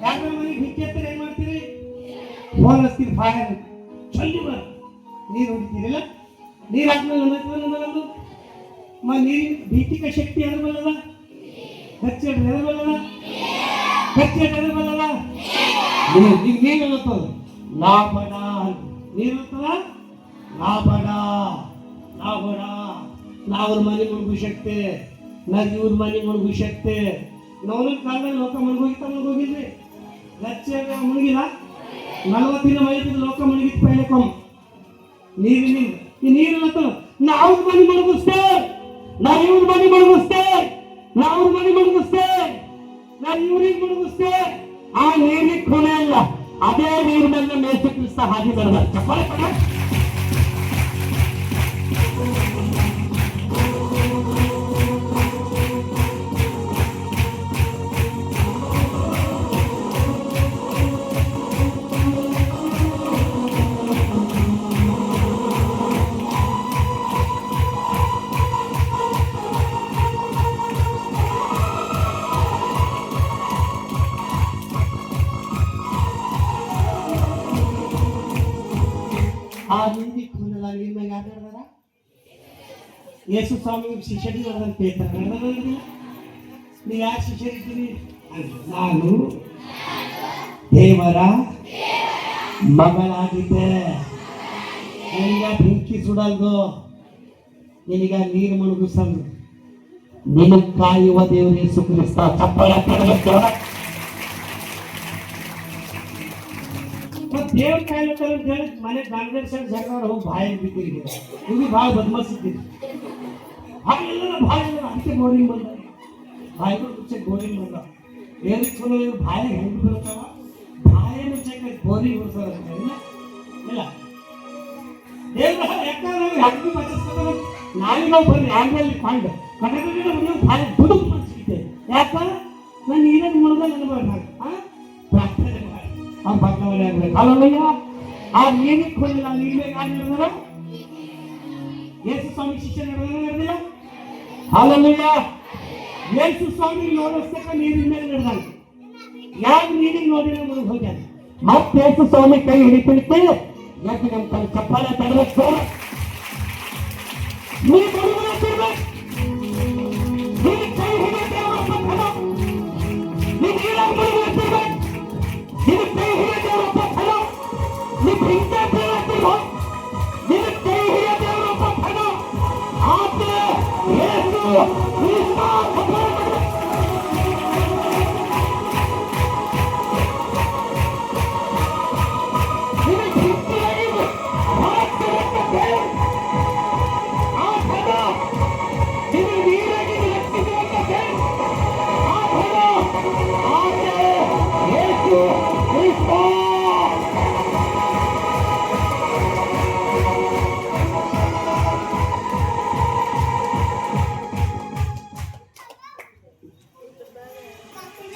ಯಾರ ಮನೆಗೆ ಬಿಕ್ಕಿ ಹತ್ತಿರ ಏನ್ ಮಾಡ್ತೀರಿ? ಫೋನ್ ಹಚ್ತೀರಿ, ಫೈರ್ ಚಲ್ಲಿ ಬರ ನೀರು ಹೊಡಿತೀರಿಲ್ಲ. ನೀರ್ ಹಾಕ್ಮೇಲೆ ಅನ್ನೋದು ನೀರಿನ ಭೀತಿಕ ಶಕ್ತಿ ಎದ್ರ ಬಲ್ಲದ? ಗಚ್ಚೆಟ್ ಎದ್ರ ಬಲ್ಲದ? ಗಚ್ಚೆಟ್ ಎದ್ರ ಬಲ್ಲದ? ನೀರು ಅನ್ನತ್ತದ ನಾ ಬಡ, ನೀರು ಅನ್ನತ್ತದ ನಾ ಬಡ, ನಾ ಬಡ. ನಾ ಅವ್ರ ಮನೆ ಮುಳುಗು ಶಕ್ತಿ, ನಾ ಇವ್ರ ಮನೆ ಮುಳುಗು ಶಕ್ತಿ. ನೋವಿನ ಕಾಲದಲ್ಲಿ ಲೋಕ ಮುಳುಗೋಗಿದ್ರಿ. ಲಕ್ಷ ಮುಳುಗಿಲ್ಲ. 40 ದಿನ ಮೈತಿದ್ದು ಲೋಕ ಮುಳುಗಿತ್ತು ಪೈಲಕೊಮ್ಮ ನೀರಿನಿಂದ. ಈ ನೀರಿಲ್ಲ ನಾ ಅವ್ರ ಮನೆ ಮುಳುಗಿಸ್ತೇ, ನಾ ಇವ್ರ ಮನೆ ಮುಳುಗಿಸ್ತೇ, ನಾ ಅವ್ರ ಮನೆ ಮುಳುಗಿಸ್ತೇ, ನಾ ಇವ್ರಿಗೆ ಮುಳುಗಿಸ್ತೇ. ಆ ನೀರಿಗೆ ಕೊನೆ ಇಲ್ಲ. ಅದೇ ನೀರು ಮೇಲೆ ಮೇಸು ಕ್ರಿಸ್ತ ಹಾಗೆ ನಡೆದ. ಚಪ್ಪಾಳೆ ಪಡ. ಆ ನೀರಿಗೆ ಕೊನೆಲ್ಲ ನೀರ್ ಮ್ಯಾಗ ಯಾರು ನಡೆದಾರ? ಯೇಸು ಸ್ವಾಮಿ ಶಿಷ್ಯರಿ ನಡೆದಂತ ನಡೆದಿಲ್ಲ. ನೀವು ಯಾರು ಶಿಷ್ಯರಿದ್ದೀರಿ? ನಾನು ದೇವರ ಮಗಳಾಗಿದ್ದೆ. ನಿನಗ ಬೆಂಕಿ ಸುಡಲ್ದು, ನಿನಗ ನೀರು ಮುಳುಗಿಸಲ್ದು. ನಿನಗೆ ಕಾಯುವ ದೇವರು ಯೇಸು ಕ್ರಿಸ್ತ. ಚಪ್ಪಾಳೆ ಕೊಡಬೇಕು. ದೇವ್ರ ಕಾಯಿಲೆ ಮನೆ ಗಾಂಧಿ ಜಗಳ ಹೋಗಿ ಬಾಯಿಗೆ ಬಿದ್ದಿರಿ. ಇದು ಭಾಳ ಬದಮಾಯಿಸಿದ್ದೀರಿ. ಹಾಗೆಲ್ಲ ಭಾಳ ಅದಕ್ಕೆ ಬೋರಿಂಗ್ ಬಂದ ಬಾಯಿಗಳು ಮುಚ್ಚಕ್ಕೆ ಬೋರಿಂಗ್ ಬಂದ ಏನು ಚಲೋ ಇವ್ರು ಬಾಯಿ ಹೆಂಗೆ ಬರ್ತಾವ ಬಾಯಿ ಮುಚ್ಚಕ್ಕೆ ಬೋರಿಂಗ್ ಬರ್ತಾರ ಇಲ್ಲ ಯಾಕಂದ್ರೆ ಹೆಂಗೆ ಬಚ್ಚಿಸ್ತಾರೆ ನಾಳೆ ನಾವು ಬರೀ ಆಂಗ್ಲಲ್ಲಿ ಕೊಂಡು ಕನ್ನಡ ಭಾಳ ದುಡುಕು ಮಾಡಿಸಿದ್ದೆ ಯಾಕ ನಾನು ನೀರಲ್ಲಿ ಮುಳುಗ ನೆನಬಾರ್ದು ಪ್ರಾರ್ಥನೆ ಮಾಡಿ ಅವ್ರು ಬದಲಾವಣೆ ಆಗ್ಬೇಕು ಅಲ್ಲಯ್ಯ ಆ ನೀರಿಗೆ ಕೊಂಡಿಲ್ಲ ನೀವೇ ಯಾರು ನಡೆದಾರ ಯೇಸು ಸ್ವಾಮಿ ಶಿಷ್ಯ ನಡೆದಿಲ್ಲ ಅಲ್ಲಯ್ಯ ಯೇಸು ಸ್ವಾಮಿ ನೋಡಿಸ್ತಕ್ಕ ನೀರಿನ ಮೇಲೆ ನಡೆದಾನ ಯಾರು ನೀರಿಗೆ ನೋಡಿಲ್ಲ ಮುಳುಗ ಹೋಗ್ಯಾನ ಮತ್ತೆ ಯೇಸು ಸ್ವಾಮಿ ಕೈ ಹಿಡಿತಿರ್ತಿ ಯಾಕೆ ನಮ್ಮ ತನ್ನ ಚಪ್ಪಾಳೆ ತಡಬೇಕು ನೀವು ಬರುವುದಿರ್ಬೇಕು ನೀವು ಕೈ ಹಿಡಿಯದೆ ನೀವು ನೀರಾಗಿ ಬರುವುದಿರ್ಬೇಕು ನೀವು ಕೈ ಹಿಡಿಯದೆ ನೀವು ಹಿಂದೆ ಬೀಳತ್ತಿರ್ಬೇಕು ನೀವು ಕೈ ಹಿಡಿಯದೆ ಆತ ಯೇಸು ಕ್ರಿಸ್ತ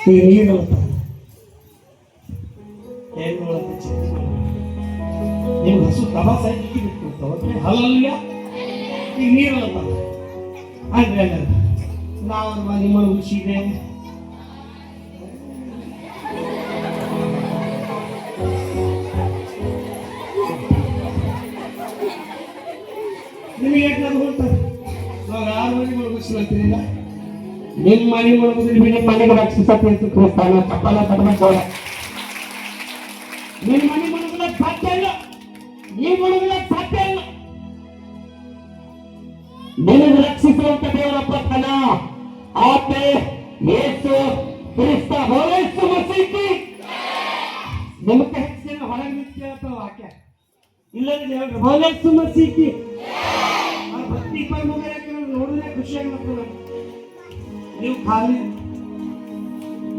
ಈ ನೀರು ನಿಮ್ಗೆ ಹಸು ತಬಾಸ ಬಿಟ್ಟು ಹಲಲ್ಲ ಈಗ ನೀರಲ್ಲ ಅಂದ್ರೆ ನಾವು ನಿಮ್ಮ ಉಳಿಸಿದೆ ನಿಮಗೆ ಯಾಕೆ ಹೋಗ್ತಾರೆ ನಾವು ಯಾರ ಮನೆ ಮುಳುಗಿಸ್ಲಂತೀರಿಲ್ಲ ನಿಮ್ಮ ಮನೆ ಮುಳುಗಿದ್ರೆ ನಿಮ್ಮ ಮನೆಗೆ ರಕ್ಷಿಸಕ್ಕೆ ಕ್ರಿಸ್ತಾನ ಚಪ್ಪಲ ತಡಬೇಕು ನಿಮ್ಮ ಮನೆ ಮುಳುಗಲಕ್ಕೆ ಸಾಧ್ಯ ಇಲ್ಲ ನೀವು ಮುಳುಗಲಕ್ಕೆ ಸಾಧ್ಯ ಇಲ್ಲ ನಿನಗೆ ರಕ್ಷಿಸುವಂತ ದೇವರಪ್ಪ ತನ ಆತೆ ಯೇಸು ಕ್ರಿಸ್ತ ಹೋಲೈಸು ಮಸೀಕಿ ನಿಮಗೆ ಹೆಚ್ಚಿನ ಹೊರಗೆ ನಿಂತ ವಾಕ್ಯ ಇಲ್ಲದೆ ದೇವರು ಹೋಲೈಸು ಮಸೀಕಿ ಭಕ್ತಿ ಪರಮಗರ ನೋಡಿದ್ರೆ ಖುಷಿಯಾಗಿ ನೀವು ಖಾಲಿ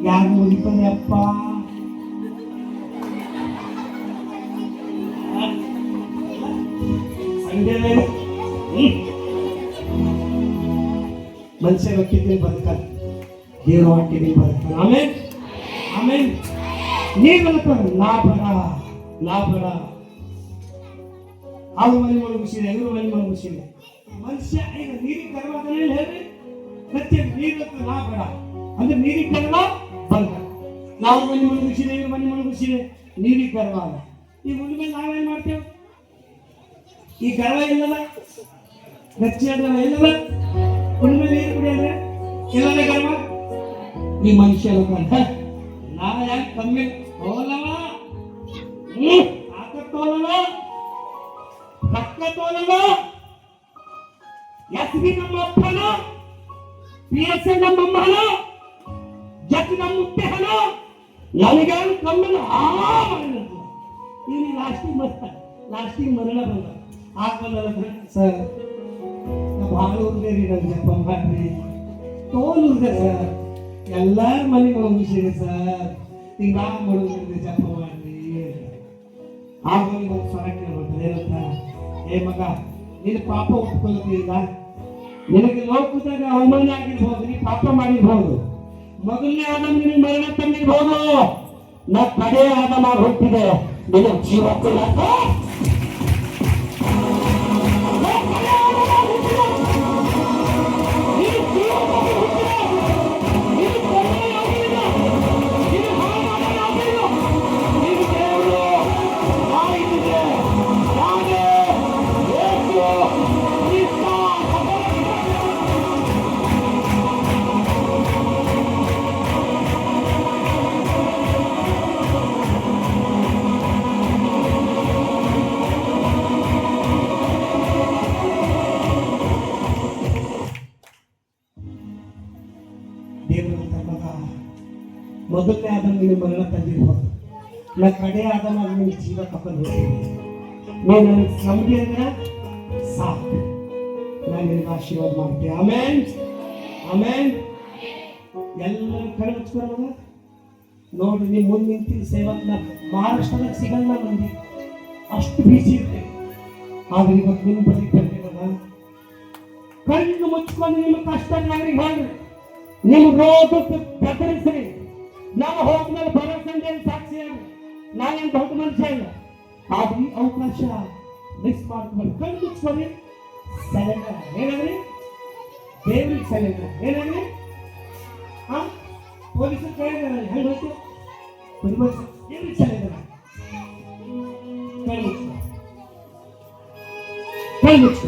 ಯಾರು ಮುಗಿತಾನೆ ಅಪ್ಪ ಮನುಷ್ಯ ಹೊಟ್ಟಿದ್ದೀನಿ ಬದುಕಲ್ಲ ದೇವರು ಹೊಟ್ಟಿದ್ದೀನಿ ಬದುಕಲ್ಲ ಆಮೇಲೆ ಆಮೇಲೆ ನೀರು ಬದುಕ ನಾ ಬೇಡ ಅವ್ರ ಮನೆ ಮುಳುಗಿಸಿದೆ ಇವ್ರ ಮನೆ ಮುಳುಗಿಸಿದೆ ಮನುಷ್ಯ ಈಗ ನೀರಿಗೆ ಕರವಾದನೆ ಹೇಳ್ರಿ ಸತ್ಯ ನೀರು ನಾ ಬೇಡ ಅಂದ್ರೆ ನೀರಿಗೆ ಕರವ ಬಂದ ನಾವು ಮನೆ ಮುಳುಗಿಸಿದೆ ಇವ್ರ ಮನೆ ಮುಳುಗಿಸಿದೆ ನೀರಿಗೆ ಕರವಾದ ಈ ಮುಂದೆ ಮೇಲೆ ನಾವೇನ್ ಮಾಡ್ತೇವೆ ಈ ಗರ್ವ ಇಲ್ಲದ ಗಚ್ಚಿ ಅದಲ್ಲ ಇಲ್ಲದ ಉಣ್ಮೆ ನೀರು ಕುಡಿಯೋದ್ರೆ ಇಲ್ಲದ ಗರ್ವ ಈ ಮನುಷ್ಯ ನಾ ಯಾಕೆ ಕಮ್ಮಿ ಹೋಲವ ಆತ ತೋಲವ ಕಕ್ಕ ತೋಲವ ಎಸ್ ಬಿ ನಮ್ಮ ಅಪ್ಪನ ಪಿ ಎಸ್ ಐ ನಮ್ಮ ಅಮ್ಮನ ಜಗ್ ನಮ್ಮ ಮುತ್ತೆ ಹಣ ನನಗೇನು ಕಮ್ಮಿನ ಮಾಡಿದ ಇಲ್ಲಿ ಲಾಸ್ಟಿಗೆ ಮರಣ ಬಂದ ಆದ್ಮೇಲೆ ಸರ್ ಭಾಳ ಉರ್ದೆ ರೀ ನನ್ನ ಜಪ ಮಾಡ್ರಿ ತೋಲ್ ಉರ್ದೆ ಸರ್ ಎಲ್ಲಾರ ಮನೆ ಮುಗಿಸಿದೆ ಸರ್ ಈಗ ನಾ ಮುಳುಗಿದ್ರೆ ಜಪ ಮಾಡ್ರಿ ಆಮೇಲೆ ಒಂದು ಸ್ವರ ಕೇಳ್ಬರ್ತದೆ ಏನಂತ ಏ ಮಗ ನೀನು ಪಾಪ ಒಪ್ಕೊಳ್ಳೋದ್ರಿಂದ ನಿನಗೆ ಲೋಕದಾಗ ಅವಮಾನ ಆಗಿರ್ಬೋದು ನೀ ಪಾಪ ಮಾಡಿರ್ಬೋದು ಮೊದಲನೇ ಆದಮ ನಿನಗೆ ಮರಣ ತಂದಿರ್ಬೋದು ನಾ ಕಡೆ ಆದಮ ಹುಟ್ಟಿದೆ ನಿನಗೆ ಜೀವ ಕೊಡಕ ಮೊದಲನೇ ಆದಮ ನಿನ್ನ ಮರಣ ತಂದಿರ್ಬೋದು ನಾ ಕಡೆ ಆದಮ ನಿನ್ನ ಜೀವ ತಕೊಂಡು ಹೋಗ್ತೀನಿ ನೀನು ನನಗೆ ನಂಬಿ ಅಂದ್ರೆ ಸಾಕು ನಾನು ನಿನಗೆ ಆಶೀರ್ವಾದ ಮಾಡ್ತೇನೆ. ಆಮೇನ್ ಆಮೇನ್. ಎಲ್ಲರೂ ಕಣ್ಣು ಮುಚ್ಕೊಳ್ಳೋಣ. ನೋಡಿ, ನಿಮ್ಮ ಮುಂದೆ ನಿಂತಿನ ಸೇವಕನ ಮಹಾರಾಷ್ಟ್ರದಾಗ ಸಿಗಲ್ಲ ಮಂದಿ, ಅಷ್ಟು ಬಿಸಿ ಇರುತ್ತೆ. ಆದ್ರೆ ಇವತ್ತು ನಿಮ್ಮ ಬಳಿ ಬಂದಿರಲ್ಲ. ಕಣ್ಣು ಮುಚ್ಕೊಂಡು ನಿಮ್ಮ ಕಷ್ಟ ಯಾರಿಗೆ ಹೇಳ್ರಿ, ನಿಮ್ಮ ರೋಗಕ್ಕೆ ಬೆದರಿಸ್ರಿ. ನಾವು ಹೋದ್ಮೇಲೆ ಭರವಸೆ ಸಾಕ್ಷಿ ಹೇಳ್ರಿ. ನಾನೇನು ದೊಡ್ಡ ಮನುಷ್ಯ ಇಲ್ಲ. ಆದ್ರೆ ಈ ಅವಕಾಶ ಮಿಸ್ ಮಾಡ್ಕೊಂಡು ಕಣ್ಣು ಮುಚ್ಕೊಳ್ಳಿ. ಸೆಲೆಂಡರ್ ಏನಂದ್ರಿ? ದೇವ್ರಿಗೆ ಸೆಲೆಂಡರ್ ಏನಂದ್ರಿ? ಪೊಲೀಸರು ಕೇಳಿದಾರೆ, ಹೇಳಿ ಹೋಯ್ತು ದೇವ್ರಿಗೆ ಸೆಲೆಂಡರ್. ಕೈ ಮುಚ್ಚ, ಕೈ ಮುಚ್ಚ.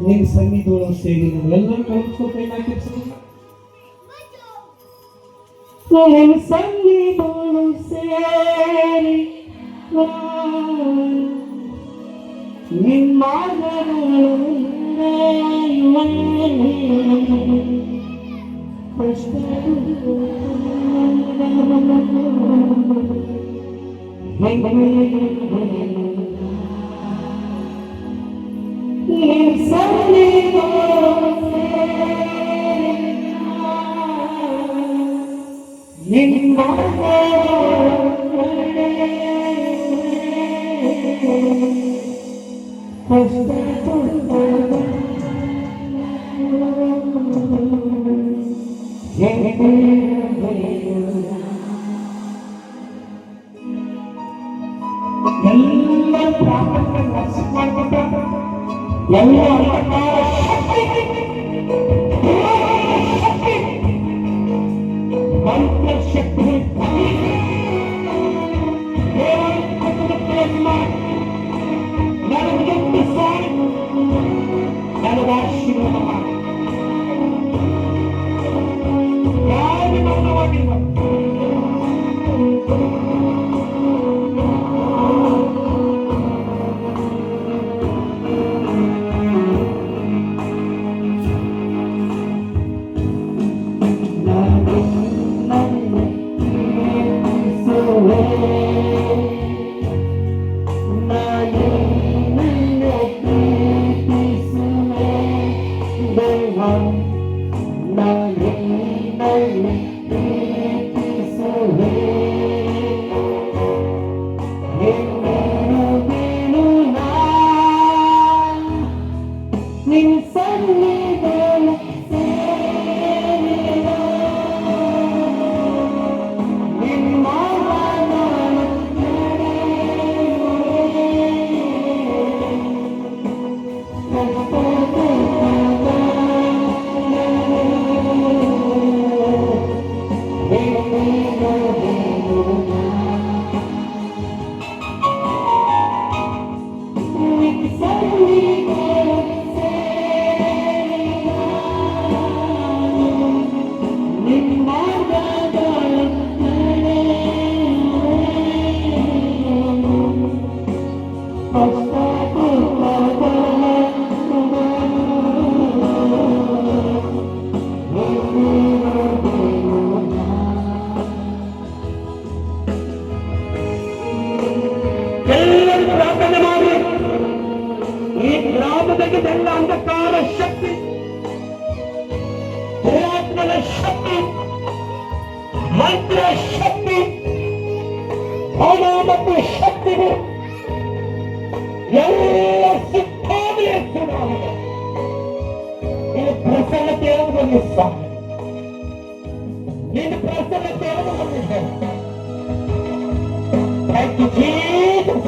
ನೀನು ಸನ್ನಿಧಿಯೊಳಗೆ ಸೇರಿ ಎಲ್ಲರೂ ಕೈ ಮುಚ್ಕೊಂಡು ಕೈ ಹಾಕಿ ಸನ್ನಿಧಿಯೊಳಗೆ ಸೇರಿ ನಿಮ್ಮ ತೆಗೆದೆಲ್ಲ ಅಂಧಕಾರ ಶಕ್ತಿ, ದುರಾತ್ಮನ ಶಕ್ತಿ, ಮಂತ್ರ ಶಕ್ತಿ, ಹಣ ಮತ್ತು ಶಕ್ತಿಗೆ ಎಲ್ಲ ಸುತ್ತಾಗಿ ಎತ್ತುವಾಗಿದೆ. ಇದು ಪ್ರಸನ್ನತೆಯನ್ನು ಬಂದಿದ್ದಾನೆ. ನಿನ್ನ ಪ್ರಸನ್ನತೆಯನ್ನು ಬಂದಿದ್ದಾನೆ. Thank you, Jesus.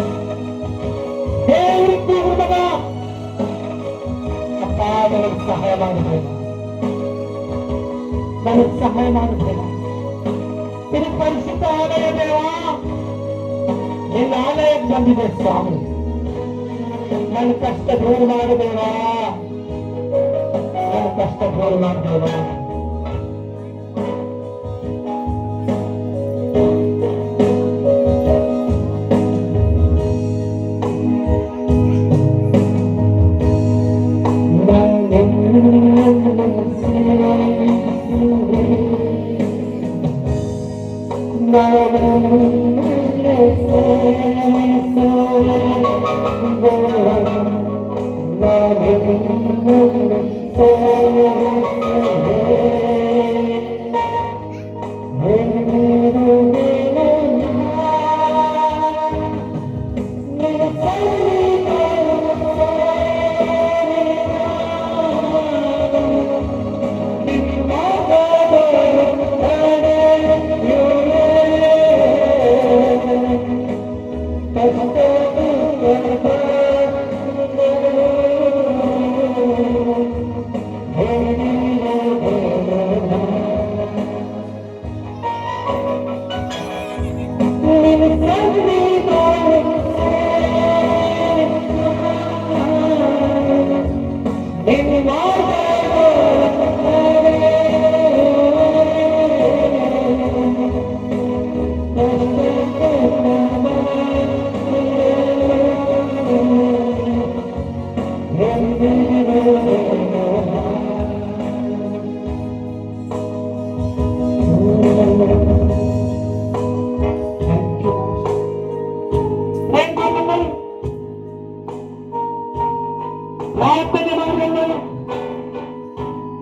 ದೇವರಿಗೆ ಹುಡುಗ ಅಪ್ಪ, ನನಗೆ ಸಹಾಯ ಮಾಡಬೇಡ, ನನಗೆ ಸಹಾಯ ಮಾಡಬೇಡ. ಇದು ಪರಿಶುದ್ಧ ಆಲಯ ದೇವ, ನಿನ್ನ ಆಲಯಕ್ಕೆ ಬಂದಿದೆ ಸ್ವಾಮಿ. ನನ್ನ ಕಷ್ಟ ದೂರ ಮಾಡಬೇಡ, ನನ್ನ ಕಷ್ಟ ದೂರ ಮಾಡಬೇಡ.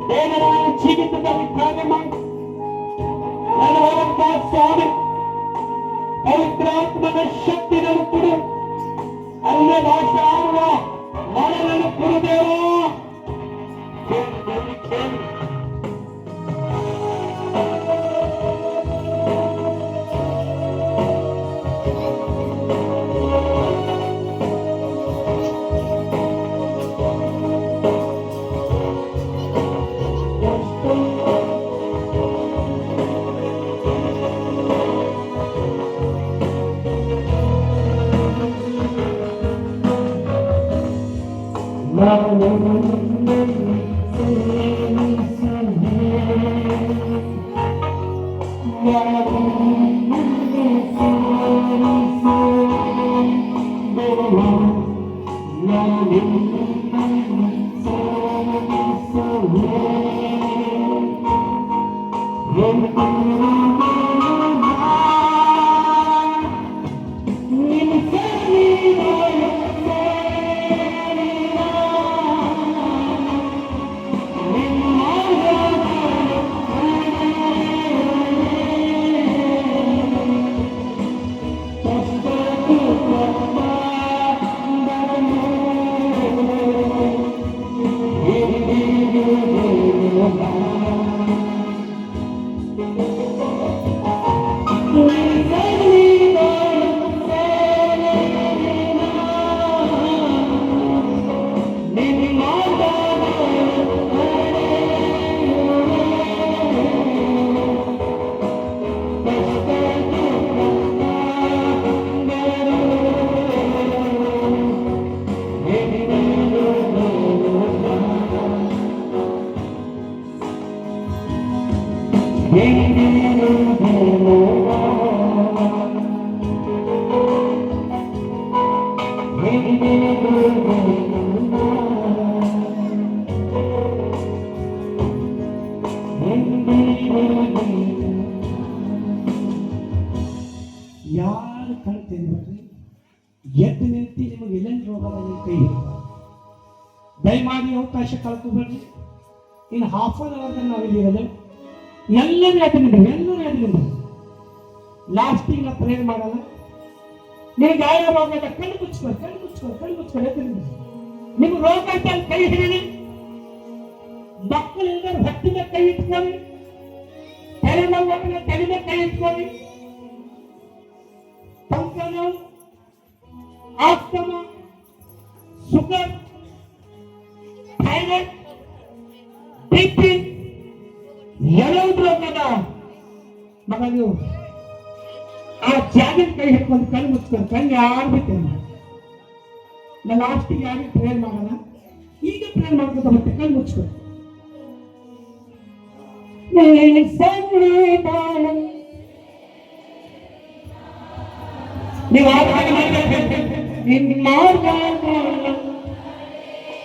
ದೇವರ ಜೀವಿತದಲ್ಲಿ ಕಾರ್ಯ ಮಾಡಿ ನನ್ನ ಸ್ವಾಮಿ ಪವಿತ್ರಾತ್ಮನ ಶಕ್ತಿ ನನಗೆ ಕೊಡು. ಅನ್ಯ ಭಾಷೆ ಆಡುವ ಮನವನ್ನು ಕೊಡು ದೇವ. ಯಾರು ಕಣ್ತೇನೆ ಬರ್ರಿ, ಎದ್ದು ನಿಂತು ನಿಮಗೆ ಎಲ್ಲೆಲ್ಲಿ ರೋಗದ ನಿಮ್ಮ ಕೈ ಹಿಡಿದ. ದಯಮಾಡಿ ಅವಕಾಶ ಕಳ್ಕೊಬೇಡ್ರಿ. ಇನ್ನು ಹಾಫ್ ಅನ್ ಅವರ್ ನಾವಿಲ್ಲಿ ಇರೋದು. ಎಲ್ಲರೂ ಎದ್ದು ನಿಂದ್ರಿ, ಎಲ್ಲರೂ ಎದ್ದು ನಿಂದ್ರಿ. ಲಾಸ್ಟಿಗೆ ನಾವು ಪ್ರೇರ್ ಮಾಡಲ್ಲ. ನಿಮಗೆ ಗಾಯ ರೋಗ ಕಣ್ಣು ಮುಚ್ಕೊಳ್ಳಿ, ಕಣ್ಣು ಮುಚ್ಕೊಳ್ಳಿ, ಕಣ್ಣು ಮುಚ್ಕೊಳ್ಳಿ, ಎದ್ದು ನಿಂದ್ರಿ. ನಿಮ್ಗೆ ರೋಗ ಅಂತ ಕೈ ಹಿಡಿರಿ. ಮಕ್ಕಳೆಲ್ಲರೂ ಹೊಟ್ಟಿನ ಕೈ ಇಟ್ಕೊಳ್ಳಿ, ತಲೆ ನೋವು ತಲೆನ ಕೈ ಇಟ್ಕೊಳ್ಳಿ. ಸಂಕಟ, ಆಸ್ತಮ, ಶುಗರ್, ಥೈರಾಯ್ಡ್, ಬಿಪಿ ಎಲ್ಲವೂ ರೋಗದ ಮಗ ನೀವು ಆ ಜಾಗದ ಕೈ ಹಿಡ್ಕೊಂಡು ಕಣ್ಣು ಮುಚ್ಕೊಂಡು ಕಣ್ಣು ಯಾರು ಬಿಟ್ಟೇನೆ. ನಾನು ಲಾಸ್ಟಿಗೆ ಯಾರಿಗೆ ಪ್ರೇರ್ ಮಾಡೋಣ. ಈಗ ಪ್ರೇರ್ ಮಾಡ್ಕೊತ ಮತ್ತೆ ಕಣ್ಣು ಮುಚ್ಕೊಂಡು ನೀವು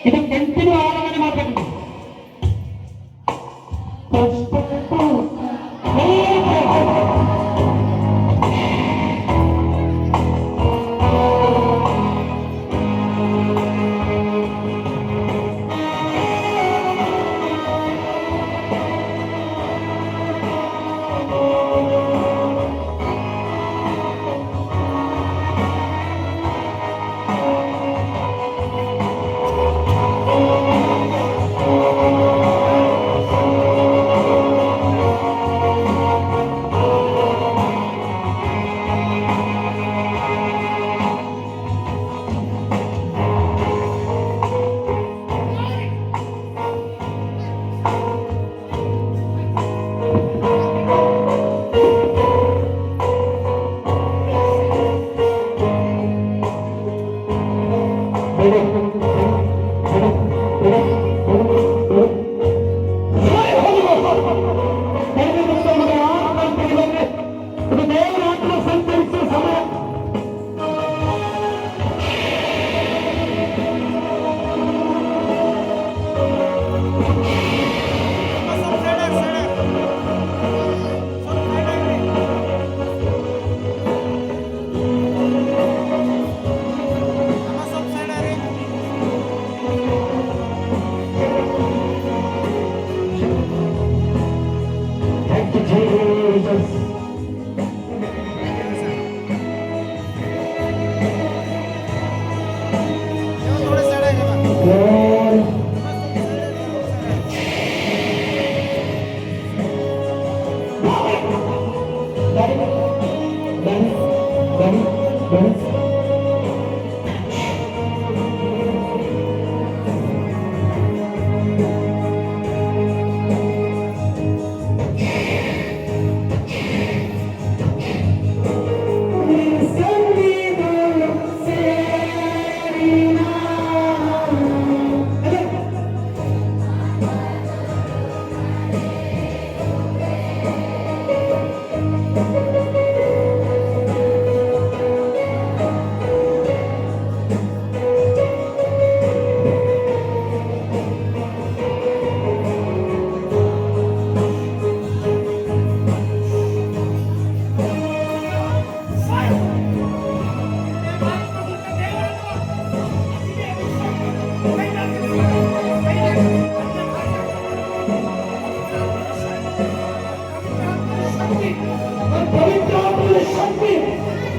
ಇದು ಕಂಟಿನ್ಯೂ ಆರಾಧನೆ ಮಾಡಬೇಕು.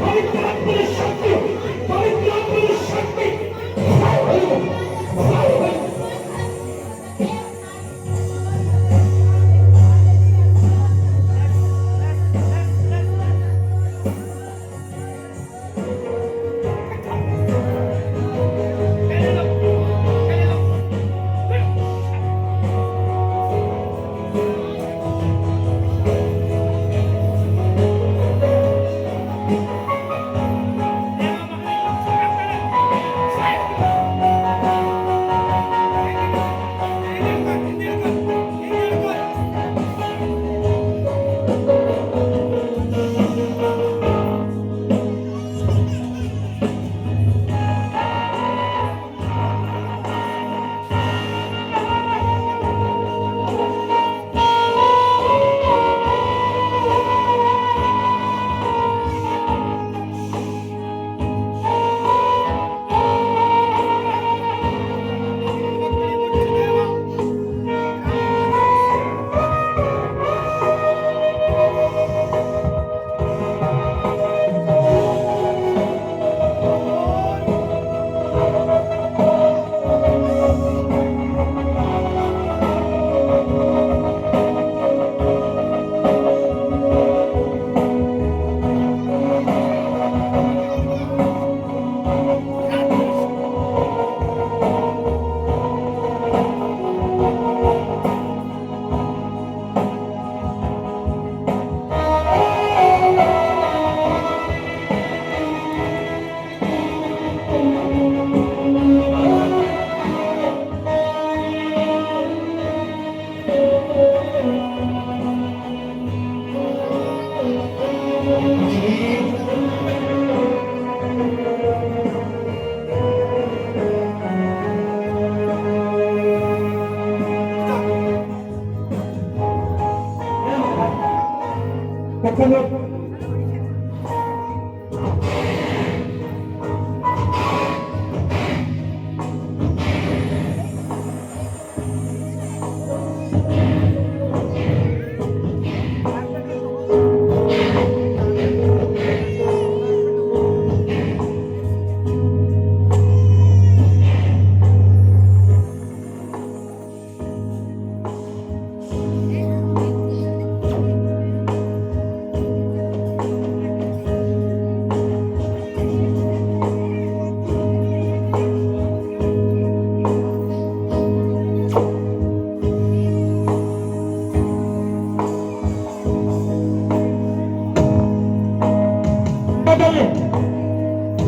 ಪವಿತ್ರಾತ್ಮನ ಶಕ್ತಿ, ಪವಿತ್ರಾತ್ಮನ ಶಕ್ತಿ.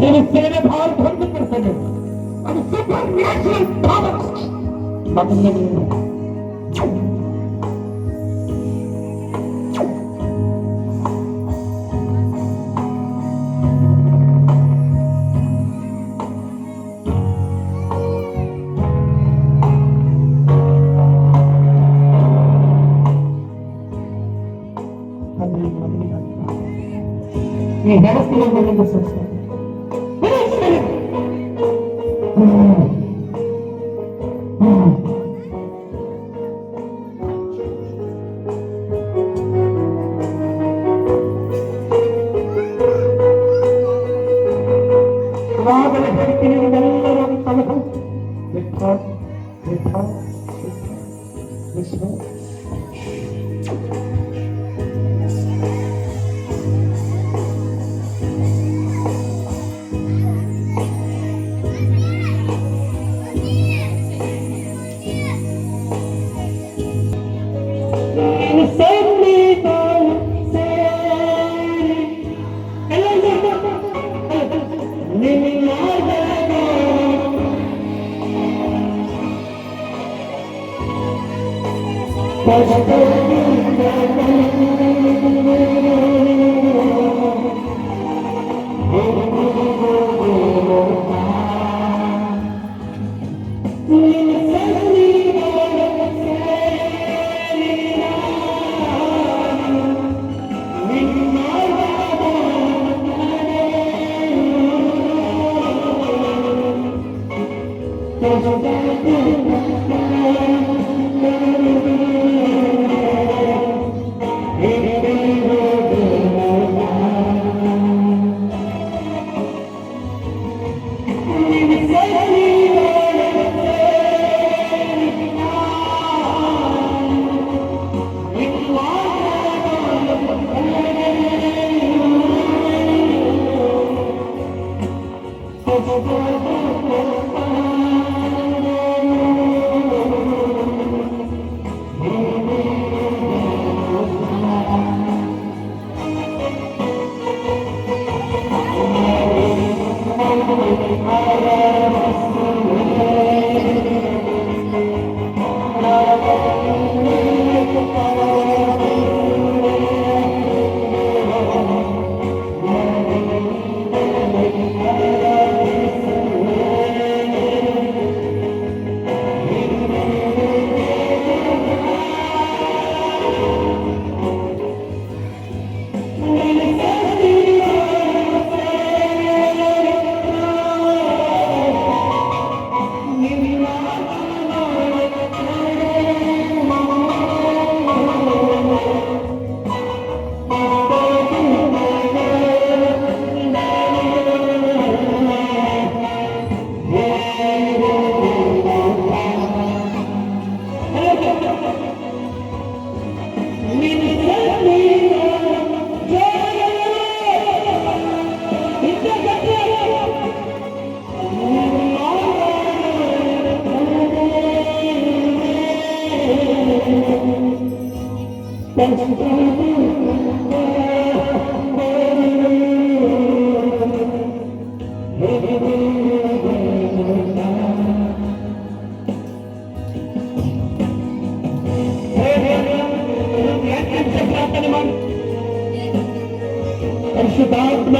నేను సేవ భావం పొందుకుంటాను. అది సూపర్ న్యాచురల్ పవర్. ఈ వ్యవస్థలో ముందుకు వస్తాను. ರಾಗದ ಹೆರಿಕೆಯನ್ನೆಲ್ಲರೂ ತಲುಪು ಪರಿಶುದ್ಧಾತ್ಮ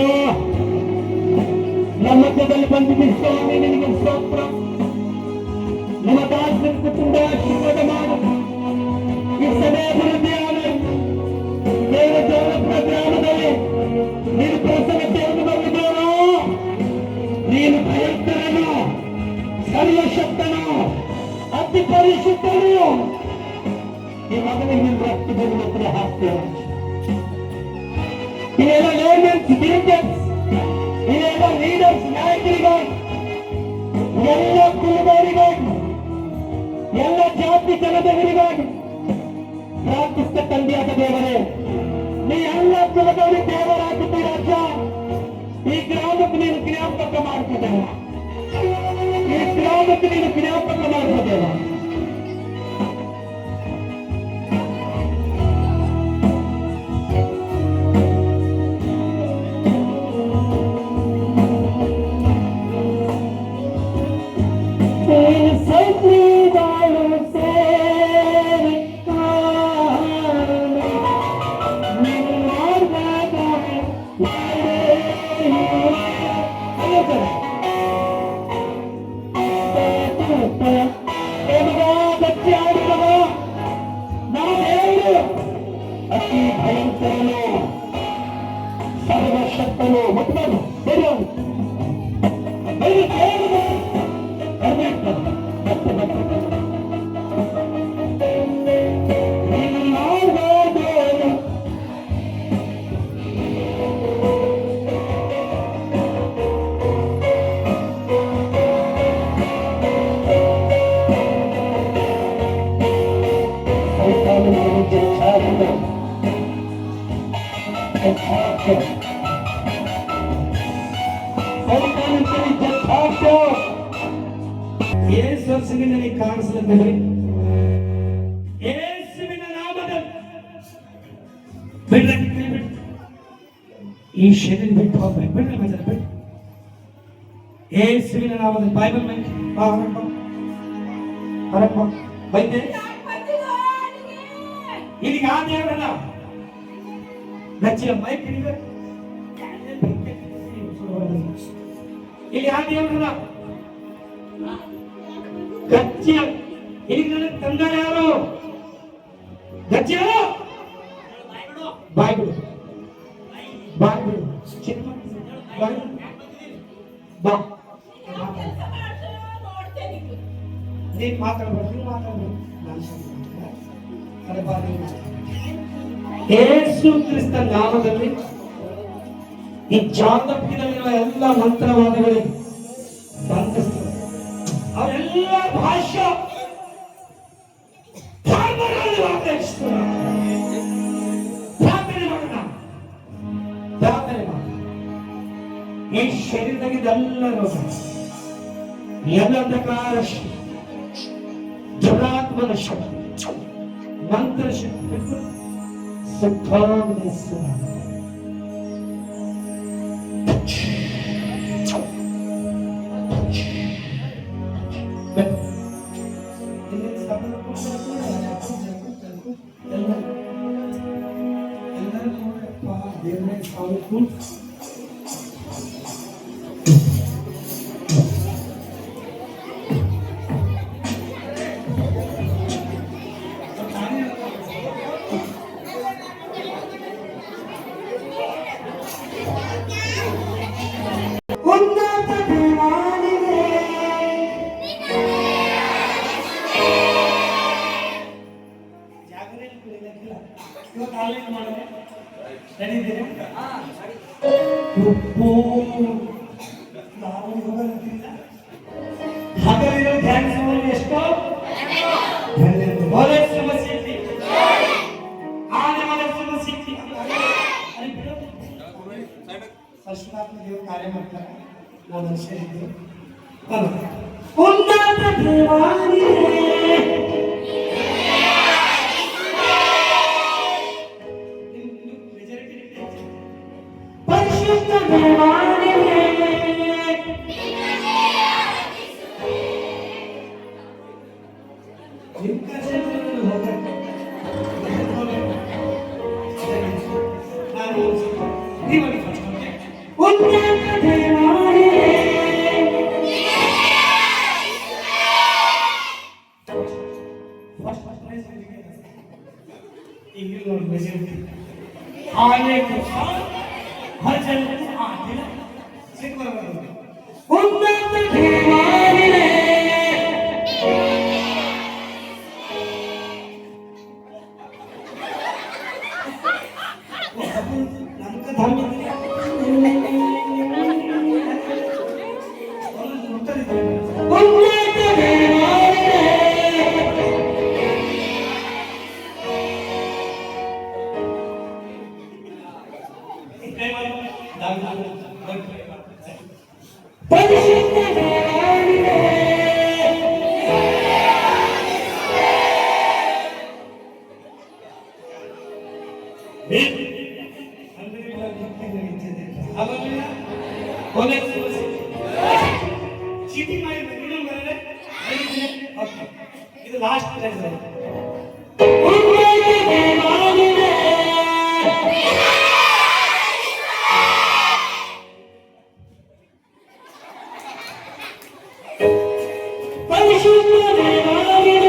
ನಮ್ಮ ಮಧ್ಯದಲ್ಲಿ ಬಂದಿದ್ದ ಸ್ವಾಮಿ ನಿನಗೆ ಸ್ತೋತ್ರ. ನಮ್ಮ ದಾಸರ ಕುಟುಂಬ ಆಶೀರ್ವಾದ ಮಾಡು. ಈ ಸಭೆ ಅಭಿವೃದ್ಧಿ ಆಗಲಿ. ದೇವ ದೇವರ ಗ್ರಾಮದಲ್ಲಿ ನೀನು ಪ್ರಸನ್ನತೆಯನ್ನು ಬಂದಿದ್ದೇನೋ. ನೀನು ಭಯಂಕರನು, ಸರ್ವಶಕ್ತನು, ಅತಿ ಪರಿಶುದ್ಧನು. ಈ ಮಗನಿಗೆ ನೀನು ರಕ್ತದಲ್ಲಿ ಹತ್ರ ಹಾಕ್ತೇವೆ. ಇವೆಲ್ಲ ಲೇಮನ್ಸ್, ಡೀಟೇಲ್ಸ್, ಇವೆಲ್ಲ ಲೀಡರ್ಸ್, ನಾಯಕರಿಗಾಗಿ, ಎಲ್ಲ ಕುಲದವರಿಗಾಗಿ, ಎಲ್ಲ ಜಾತಿ ಜನದವರಿಗಾಗಿ ಪ್ರಾರ್ಥಿಸಿದ ತಂದೆಯಾದ ದೇವರೇ, ನೀ ಎಲ್ಲ ಕುಲದವರಿಗೆ ದೇವರಾಗುತ್ತೀರ ಅಜ್ಜ. ಈ ಗ್ರಾಮಕ್ಕೆ ನೀನು ಜ್ಞಾಪಕ ಮಾಡ್ತಿದ್ದೇವ, ಈ ಗ್ರಾಮಕ್ಕೆ ನೀನು ಜ್ಞಾಪಕ ಮಾಡ್ತಿದ್ದೇವ. ಅತಿ ಭಯಂಕರನು, ಸರ್ವಶಕ್ತನು, ಮತ್ತು ಯೇಸುವಿನ ನನಗೆ ಕಾಣಿಸಲಿದೆ. ಯೇಸುವಿನ ನಾಮದಲ್ಲಿ ಬಿಡ್ರಿ, ಈ ಶರೀರ ಬಿಟ್ಟು ಹೋಗ್ಬೇಕು. ಬಿಡ್ರಿ ಮಜಲ್ ಬಿಡ್ರಿ. ಯೇಸುವಿನ ನಾಮದಲ್ಲಿ ಬೈಬಲ್ ಬೈತೆ ಈಗ ಆ ದೇವರಲ್ಲ ಗಚ್ಚಿಯ ಮೈಕ್ ಹಿಡಿದ್ರೆ ಇಲ್ಲಿ ಆ ದೇವರಲ್ಲ ಗಚ್ಚಿಯ ಇಲ್ಲಿ ನನಗೆ ತಂದ ಯಾರು? ಗಚ್ಚಿಯ ಬಾಯ್ ಬಿಡು, ಬಾಯ್ ಬಿಡು, ಬಾಯ್ ಬಾ. ನೀನ್ ಮಾತಾಡ್ಬೇಕು, ಯೇಸು ಕ್ರಿಸ್ತ ನಾಮದಲ್ಲಿ ಈ ಜಾಗತಿನಲ್ಲಿರುವ ಎಲ್ಲ ಮಂತ್ರವಾದಗಳಿಗೆ ಬಂಧಿಸ್ತಾರೆ. ಅವರೆಲ್ಲ ಭಾಷೆ ಪ್ರಾರ್ಥನೆ ಮಾಡೋಣ, ಪ್ರಾರ್ಥನೆ ಮಾಡ. ಈ ಶರೀರದಾಗಿದ್ದೆಲ್ಲ ರೋಗ, ಎಲ್ಲ ಅಂಧಕಾರ ಶಕ್ತಿ, ದುರಾತ್ಮನ ಶಕ್ತಿ, ಮಂತ್ರ ಶಕ್ತಿ ಸುಖಾಗ್ನಿಸುವ ಉಪ್ಪು ಹಗಲಿರೋ ಧ್ಯಾನ ಎಷ್ಟೋ ಸಮಸ್ಯೆ ಸೃಷ್ಟಾತ್ಮ ದೇವರು ಕಾರ್ಯ ಮಾಡ್ತಾರೆ. ನಾವು ಮನುಷ್ಯ ಇದ್ದೀವಿ. ಉನ್ನತ ದೇವಾನಿಯೇ ಈಗ ನೋಡಿ ಮೆಜಾರಿಟಿ ಆನೆಗೂ ಭಜನಕ್ಕೂ ಆಗಿಲ್ಲ ಸಿಟ್ಟು ಬರಬಾರ್ದು. ಉನ್ನತ ದೇವಾಲಯ ನಮ್ಗೆ ಧಾಮ ಇದ್ರೆ ಒಂದೊಂದು ಮುಟ್ಟದಿದೆ. ಉನ್ನತ ದೇವಾಲಯ ಕೈ ಮಾಡಿ ಧಾಮ ದೊಡ್ಡ ಪರಿಶುದ್ಧ ದೇವಾಲಯ ಚೀಟಿ ಮಾಡಿ ಇದು ಲಾಸ್ಟ್ ಪರಿಶುದ್ಧ ದೇವಾಲಯ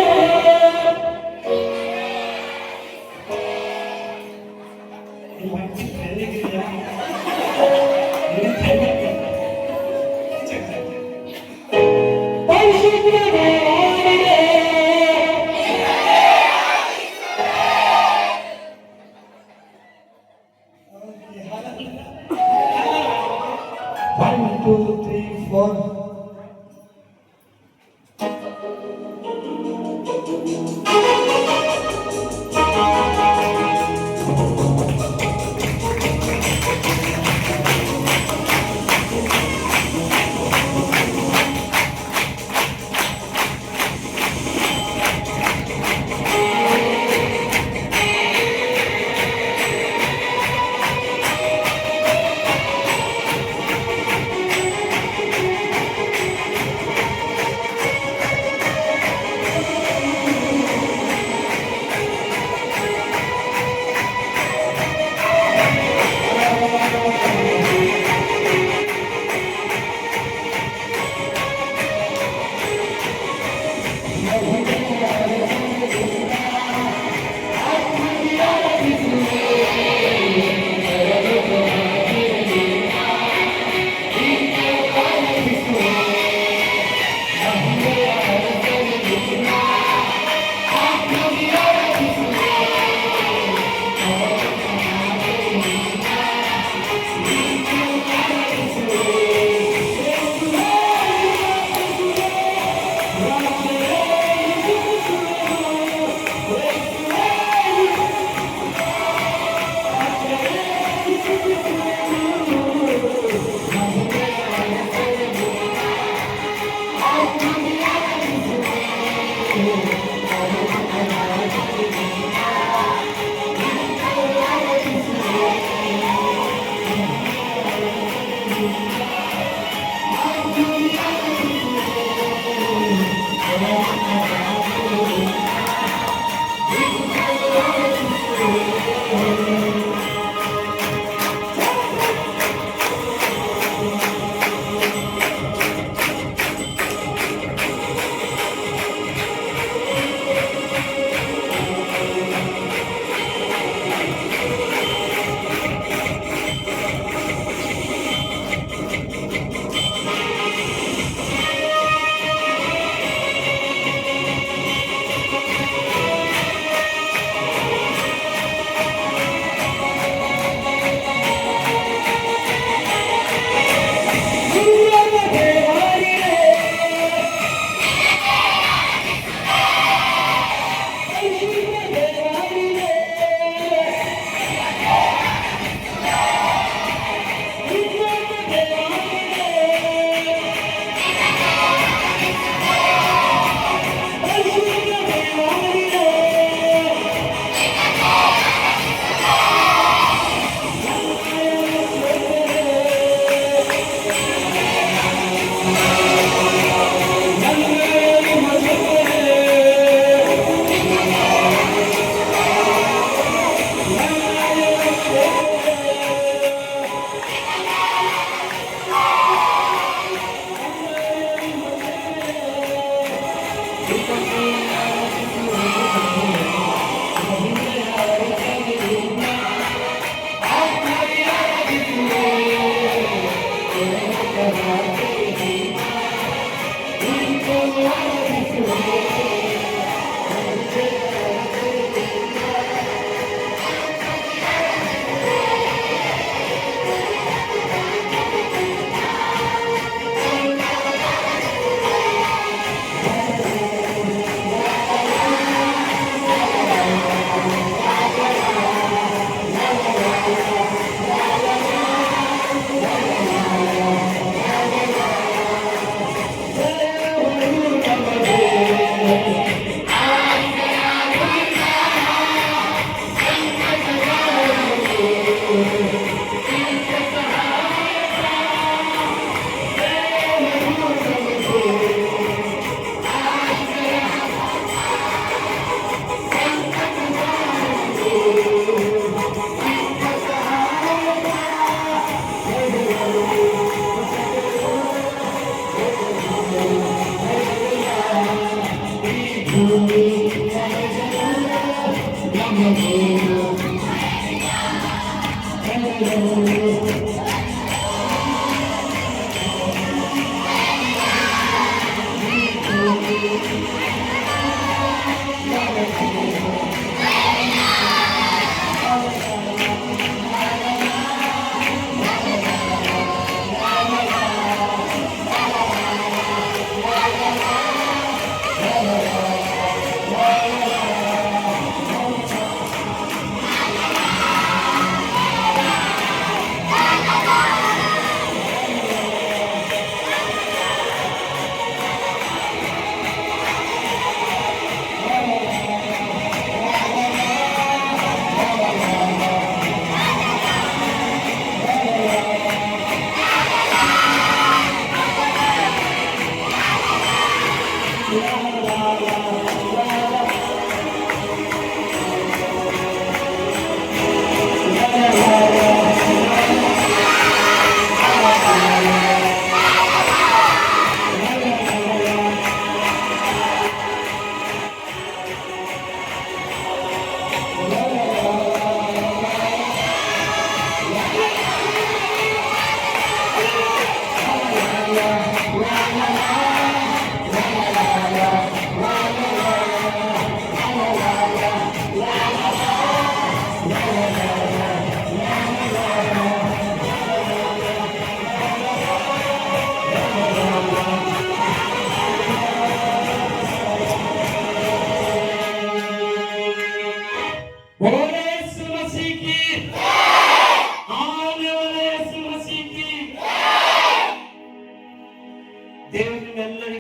ಪರಿಶುದ್ಧ ದೇವಾಲಯ One, two, three, four.